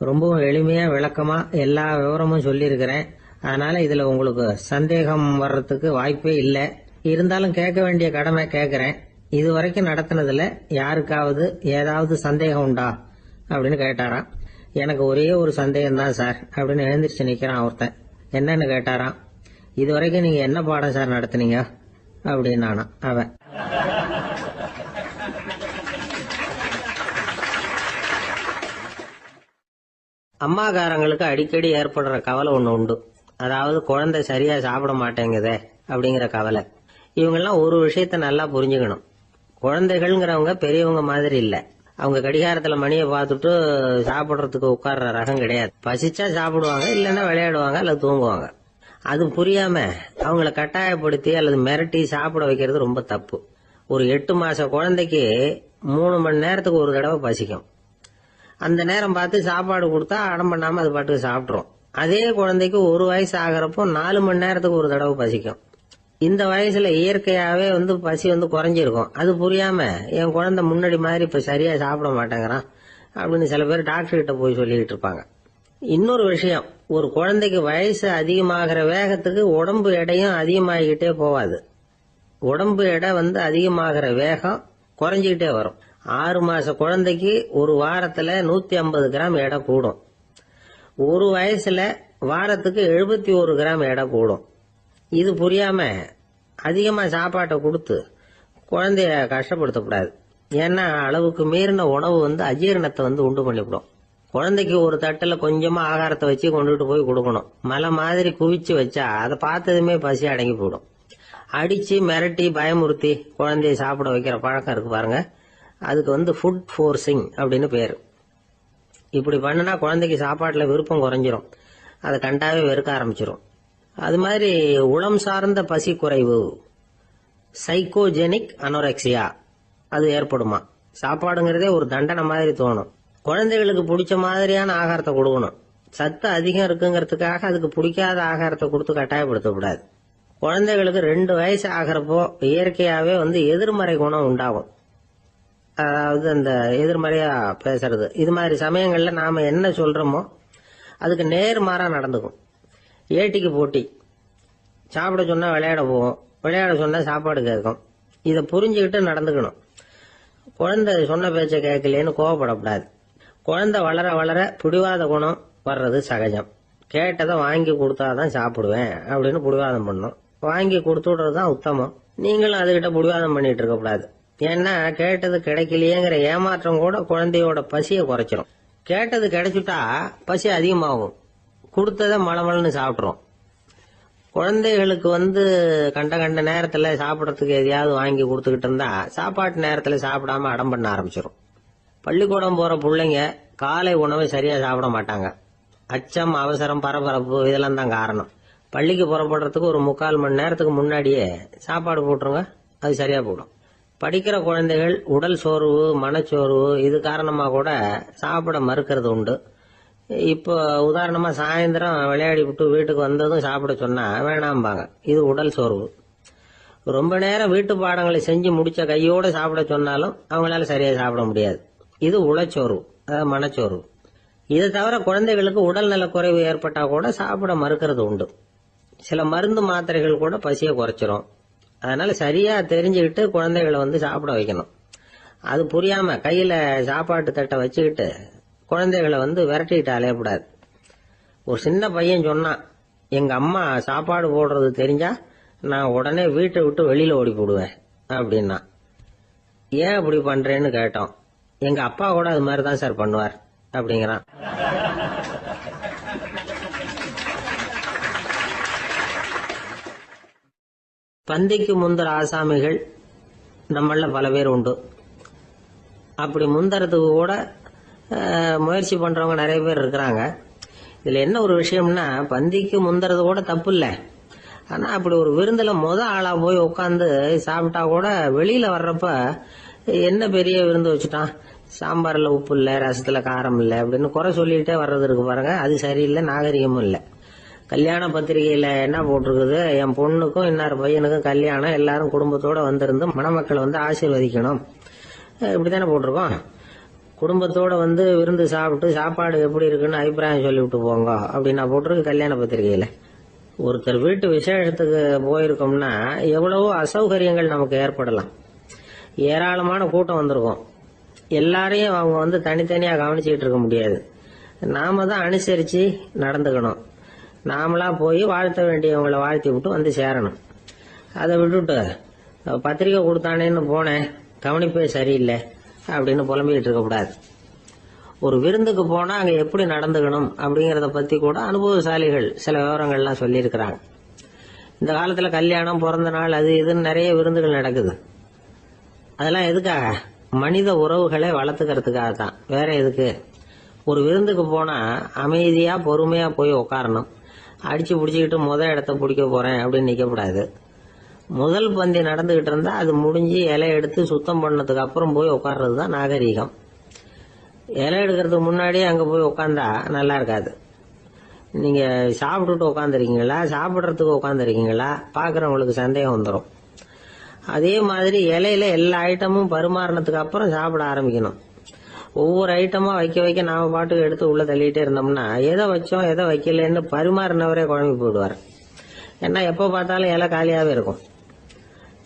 ரொம்பவும் எளிமையா விளக்கமா எல்லா விவரமும் சொல்லியிருக்கிறேன், அதனால இதுல உங்களுக்கு சந்தேகம் வர்றதுக்கு வாய்ப்பே இல்லை. இருந்தாலும் கேட்க வேண்டிய கடமை கேட்கிறேன். இதுவரைக்கும் நடத்தினதுல யாருக்காவது ஏதாவது சந்தேகம் உண்டா அப்படின்னு கேட்டாராம். எனக்கு ஒரே ஒரு சந்தேகம் தான் சார் அப்படின்னு எழுந்திரிச்சு நிக்கிறான் ஒருத்தன். என்னன்னு கேட்டாராம். இதுவரைக்கும் நீங்க என்ன பாடம் சார் நடத்துனீங்க அப்படின்னானா அவன். அம்மாக்காரங்களுக்கு அடிக்கடி ஏற்படுற கவலை ஒண்ணு உண்டு. அதாவது குழந்தை சரியா சாப்பிட மாட்டேங்குதே அப்படிங்கிற கவலை. இவங்கெல்லாம் ஒரு விஷயத்த நல்லா புரிஞ்சுக்கணும். குழந்தைகள்ங்கிறவங்க பெரியவங்க மாதிரி இல்ல. அவங்க கடிகாரத்துல மணியை பார்த்துட்டு சாப்பிடுறதுக்கு உட்கார்ற ரகம் கிடையாது. பசிச்சா சாப்பிடுவாங்க, இல்லைன்னா விளையாடுவாங்க அல்லது தூங்குவாங்க. அது புரியாம அவங்கள கட்டாயப்படுத்தி அல்லது மிரட்டி சாப்பிட வைக்கிறது ரொம்ப தப்பு. ஒரு 8 மாச குழந்தைக்கு 3 மணி நேரத்துக்கு ஒரு தடவை பசிக்கும். அந்த நேரம் பார்த்து சாப்பாடு கொடுத்தா அடம் பண்ணாம அது பாட்டுக்கு சாப்பிட்டுரும். அதே குழந்தைக்கு 1 வயசு ஆகிறப்போ 4 மணி நேரத்துக்கு ஒரு தடவை பசிக்கும். இந்த வயசுல இயற்கையாவே பசி குறைஞ்சிருக்கும். அது புரியாம என் குழந்தை முன்னாடி மாதிரி இப்ப சரியா சாப்பிட மாட்டேங்கிறான் அப்படின்னு சில பேர் டாக்டர் கிட்ட போய் சொல்லிக்கிட்டு இருப்பாங்க. இன்னொரு விஷயம், ஒரு குழந்தைக்கு வயசு அதிகமாகிற வேகத்துக்கு உடம்பு எடையும் அதிகமாகிக்கிட்டே போவாது. உடம்பு எடை அதிகமாகிற வேகம் குறைஞ்சிக்கிட்டே வரும். 6 மாச குழந்தைக்கு ஒரு வாரத்துல 150 கிராம் எடை கூடும். ஒரு வயசுல வாரத்துக்கு 71 கிராம் எடை கூடும். இது புரியாம அதிகமா சாப்பாட்டை கொடுத்து குழந்தைய கஷ்டப்படுத்தக்கூடாது. ஏன்னா அளவுக்கு மீறின உணவு அஜீரணத்தை உண்டு பண்ணிவிடும். குழந்தைக்கு ஒரு தட்டுல கொஞ்சமா ஆகாரத்தை வச்சு கொண்டுட்டு போய் கொடுக்கணும். மலை மாதிரி குவிச்சு வச்சா அதை பார்த்ததுமே பசி அடங்கி போயிடும். அடிச்சு மிரட்டி பயமுறுத்தி குழந்தைய சாப்பிட வைக்கிற பழக்கம் இருக்கு பாருங்க, அதுக்கு ஃபுட் ஃபோர்சிங் அப்படின்னு பேரு. இப்படி பண்ணுனா குழந்தைக்கு சாப்பாட்டுல விருப்பம் குறைஞ்சிரும், அதை கண்டாவே வெறுக்க ஆரம்பிச்சிரும். அது மாதிரி உளம் சார்ந்த பசி குறைவு, சைக்கோஜெனிக் அனோரெக்சியா, அது ஏற்படுமா. சாப்பாடுங்கிறதே ஒரு தண்டனை மாதிரி தோணும். குழந்தைகளுக்கு பிடிச்ச மாதிரியான ஆகாரத்தை கொடுக்கணும். சத்து அதிகம் இருக்குங்கிறதுக்காக அதுக்கு பிடிக்காத ஆகாரத்தை கொடுத்து கட்டாயப்படுத்தக்கூடாது. குழந்தைகளுக்கு 2 வயசு ஆகிறப்போ இயற்கையாவே எதிர்மறை குணம் உண்டாகும். அதாவது அந்த எதிர்மறையா பேசுறது. இது மாதிரி சமயங்கள்ல நாம என்ன சொல்றோமோ அதுக்கு நேர்மாறா நடந்துக்கும். ஏட்டிக்கு போட்டி, சாப்பிட சொன்னா விளையாட போவோம், விளையாட சொன்னா சாப்பாடு கேட்கும். இதை புரிஞ்சுக்கிட்டு நடந்துக்கணும். குழந்தை சொன்ன பேச்ச கேட்கலேன்னு கோவப்படக்கூடாது. குழந்தை வளர வளர பிடிவாத குணம் வர்றது சகஜம். கேட்டதை வாங்கி கொடுத்தாதான் சாப்பிடுவேன் அப்படின்னு பிடிவாதம் பண்ணும். வாங்கி கொடுத்து விடுறதுதான் உத்தமம். நீங்களும் அதுகிட்ட பிடிவாதம் பண்ணிட்டு இருக்க கூடாது. ஏன்னா கேட்டது கிடைக்கலையேங்கிற ஏமாற்றம் கூட குழந்தையோட பசியை குறைச்சிரும். கேட்டது கிடைச்சுட்டா பசி அதிகமாகும், கொடுத்ததை மளமளன்னு சாப்பிட்றோம். குழந்தைகளுக்கு கண்ட கண்ட நேரத்துல சாப்பிடறதுக்கு எதையாவது வாங்கி கொடுத்துக்கிட்டு இருந்தா சாப்பாட்டு நேரத்துல சாப்பிடாம அடம் பண்ண ஆரம்பிச்சிடும். பள்ளிக்கூடம் போற பிள்ளைங்க காலை உணவை சரியா சாப்பிட மாட்டாங்க. அச்சம், அவசரம், பரபரப்பு இதெல்லாம் தான் காரணம். பள்ளிக்கு புறப்படுறதுக்கு ஒரு 3/4 மணி நேரத்துக்கு முன்னாடியே சாப்பாடு போட்டுருங்க, அது சரியா போடும். படிக்கிற குழந்தைகள் உடல் சோர்வு, மனச்சோர்வு இது காரணமா கூட சாப்பிட மறுக்கிறது உண்டு. இப்போ உதாரணமா சாயந்தரம் விளையாடி விட்டு வீட்டுக்கு வந்ததும் சாப்பிட சொன்னா வேணாம்பாங்க. இது உடல் சோர்வு. ரொம்ப நேரம் வீட்டு பாடங்களை செஞ்சு முடிச்ச கையோட சாப்பிட சொன்னாலும் அவங்களால சரியா சாப்பிட முடியாது. இது உளச்சோர்வு, அதாவது மனச்சோர்வு. இதை தவிர குழந்தைகளுக்கு உடல் நலக்குறைவு ஏற்பட்டா கூட சாப்பிட மறுக்கிறது உண்டு. சில மருந்து மாத்திரைகள் கூட பசியை குறைச்சிரும். அதனால சரியா தெரிஞ்சுக்கிட்டு குழந்தைகளை சாப்பிட வைக்கணும். அது புரியாம கையில சாப்பாட்டு தட்டை வச்சுக்கிட்டு குழந்தைகளை விரட்டிட்டு அலையக்கூடாது. ஒரு சின்ன பையன் சொன்னான், எங்க அம்மா சாப்பாடு போடுறது தெரிஞ்சா நான் உடனே வீட்டை விட்டு வெளியில ஓடி போடுவேன் அப்படின்னா. ஏன் அப்படி பண்றேன்னு கேட்டோம். எங்க அப்பா கூட அது மாதிரிதான் சார் பண்ணுவார் அப்படிங்கிறான். பந்திக்கு முந்தர ஆசாமிகள் நம்மள பல பேர் உண்டு. அப்படி முந்தறதுக்கு கூட முயற்சி பண்றவங்க நிறைய பேர் இருக்கிறாங்க. இதுல என்ன ஒரு விஷயம்னா, பந்திக்கு முந்தறது கூட தப்பு இல்லை. ஆனா அப்படி ஒரு விருந்துல ஆளா போய் உட்காந்து சாப்பிட்டா கூட வெளியில வர்றப்ப என்ன பெரிய விருந்து வச்சுட்டான், சாம்பார்ல உப்பு இல்ல, ரசத்துல காரம் இல்ல அப்படின்னு குறை சொல்லிட்டே வர்றது இருக்கு பாருங்க, அது சரியில்லை, நாகரிகமும் இல்லை. கல்யாண பத்திரிகையில என்ன போட்டிருக்குது, என் பொண்ணுக்கும் இன்னார் பையனுக்கும் கல்யாணம், எல்லாரும் குடும்பத்தோட வந்திருந்து மணமக்கள் ஆசீர்வதிக்கணும், இப்படித்தானே போட்டிருக்கோம். குடும்பத்தோட விருந்து சாப்பிட்டு சாப்பாடு எப்படி இருக்குன்னு அபிப்பிராயம் சொல்லிவிட்டு போங்க அப்படின்னா போட்டிருக்கு கல்யாண பத்திரிகையில. ஒருத்தர் வீட்டு விசேஷத்துக்கு போயிருக்கோம்னா எவ்வளவோ அசௌகரியங்கள் நமக்கு ஏற்படலாம். ஏராளமான கூட்டம் வந்திருக்கும். எல்லாரையும் அவங்க தனித்தனியா கவனிச்சுக்கிட்டு இருக்க முடியாது. நாம தான் அனுசரிச்சு நடந்துக்கணும். நாமளா போய் வாழ்த்த வேண்டியவங்களை வாழ்த்தி விட்டு சேரணும். அதை விட்டுட்டு பத்திரிக்கை கொடுத்தானேன்னு போனேன், கவனிப்பே சரியில்லை அப்படின்னு புலம்பிக்கிட்டு இருக்கக்கூடாது. ஒரு விருந்துக்கு போனா அங்க எப்படி நடந்துக்கணும் அப்படிங்கறத பத்தி கூட அனுபவசாலிகள் சில விவரங்கள்லாம் சொல்லியிருக்கிறாங்க. இந்த காலத்துல கல்யாணம், பிறந்த நாள், அது இதுன்னு நிறைய விருந்துகள் நடக்குது. அதெல்லாம் எதுக்காக? மனித உறவுகளை வளர்த்துக்கிறதுக்காக தான், வேற எதுக்கு? ஒரு விருந்துக்கு போனா அமைதியா பொறுமையா போய் உட்காரணும். அடிச்சு பிடிச்சிக்கிட்டு இடத்த பிடிக்க போறேன் அப்படின்னு நிக்கப்படாது. முதல் பந்தி நடந்துகிட்டு இருந்தா அது முடிஞ்சு இலை எடுத்து சுத்தம் பண்ணதுக்கு அப்புறம் போய் உட்கார்றது தான் நாகரீகம். இலை எடுக்கிறதுக்கு முன்னாடியே அங்க போய் உட்கார்ந்தா நல்லா இருக்காது. நீங்க சாப்பிட்டுட்டு உட்காந்துருக்கீங்களா, சாப்பிட்றதுக்கு உட்காந்துருக்கீங்களா, பாக்குறவங்களுக்கு சந்தேகம் வந்துடும். அதே மாதிரி இலையில எல்லா ஐட்டமும் பரிமாறினதுக்கு அப்புறம் சாப்பிட ஆரம்பிக்கணும். ஒவ்வொரு ஐட்டமா வைக்க வைக்க நாம பாட்டுக்கு எடுத்து உள்ள தள்ளிட்டே இருந்தோம்னா எதை வச்சோம் எதை வைக்கலன்னு பரிமாறினவரே குழம்பி போயிடுவார். ஏன்னா எப்ப பார்த்தாலும் இலை காலியாவே இருக்கும்.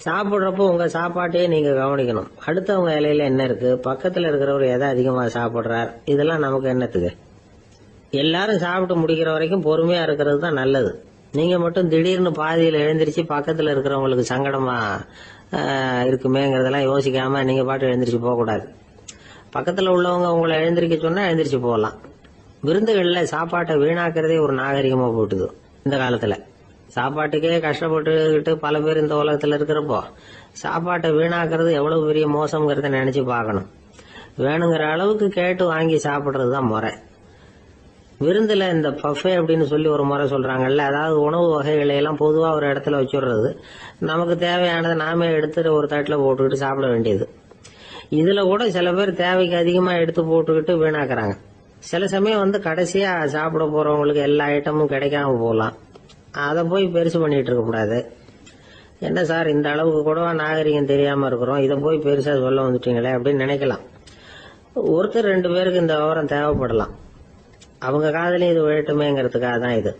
சாப்பிட்றப்போ உங்க சாப்பாட்டையே நீங்க கவனிக்கணும். அடுத்தவங்க இலையில என்ன இருக்கு, பக்கத்துல இருக்கிறவர் எதை அதிகமா சாப்பிடுறார், இதெல்லாம் நமக்கு என்னத்துக்கு? எல்லாரும் சாப்பிட்டு முடிக்கிற வரைக்கும் பொறுமையா இருக்கிறது தான் நல்லது. நீங்க மட்டும் திடீர்னு பாதியில எழுந்திருச்சு பக்கத்துல இருக்கிறவங்களுக்கு சங்கடமா இருக்குமேங்கிறதெல்லாம் யோசிக்காம நீங்க பாட்டு எழுந்திரிச்சு போக கூடாது. பக்கத்துல உள்ளவங்க உங்களை எழுந்திருக்க சொன்னா எழுந்திரிச்சு போகலாம். விருந்துகள்ல சாப்பாட்டை வீணாக்குறதே ஒரு நாகரிகமா போட்டுது இந்த காலத்துல. சாப்பாட்டுக்கே கஷ்டப்பட்டுக்கிட்டு பல பேர் இந்த உலகத்துல இருக்கிறப்போ சாப்பாட்டை வீணாக்குறது எவ்வளவு பெரிய மோசம்ங்கிறத நினைச்சு பார்க்கணும். வேணுங்கிற அளவுக்கு கேட்டு வாங்கி சாப்பிடுறது தான் முறை. விருந்துல இந்த பஃபே அப்படின்னு சொல்லி ஒரு முறை சொல்றாங்கல்ல, அதாவது உணவு வகைகளை எல்லாம் பொதுவா ஒரு இடத்துல வச்சுடுறது, நமக்கு தேவையானதை நாமே எடுத்துட்டு ஒரு தட்டில் போட்டுக்கிட்டு சாப்பிட வேண்டியது. இதுல கூட சில பேர் தேவைக்கு அதிகமா எடுத்து போட்டுக்கிட்டு வீணாக்குறாங்க. சில சமயம் கடைசியா சாப்பிட போறவங்களுக்கு எல்லா ஐட்டமும் கிடைக்காம போகலாம். அதை போய் பெருசு பண்ணிட்டு இருக்க கூடாது. என்ன சார் இந்த அளவுக்கு கூடவா நாகரிகம் தெரியாம இருக்கிறோம், இதை போய் பெருசா சொல்ல வந்துட்டீங்களே அப்படின்னு நினைக்கலாம். ஒருத்தர் 2 பேருக்கு இந்த விவரம் தேவைப்படலாம். அவங்க காதலையும் இது விழட்டுமேங்கிறதுக்காக தான் இது.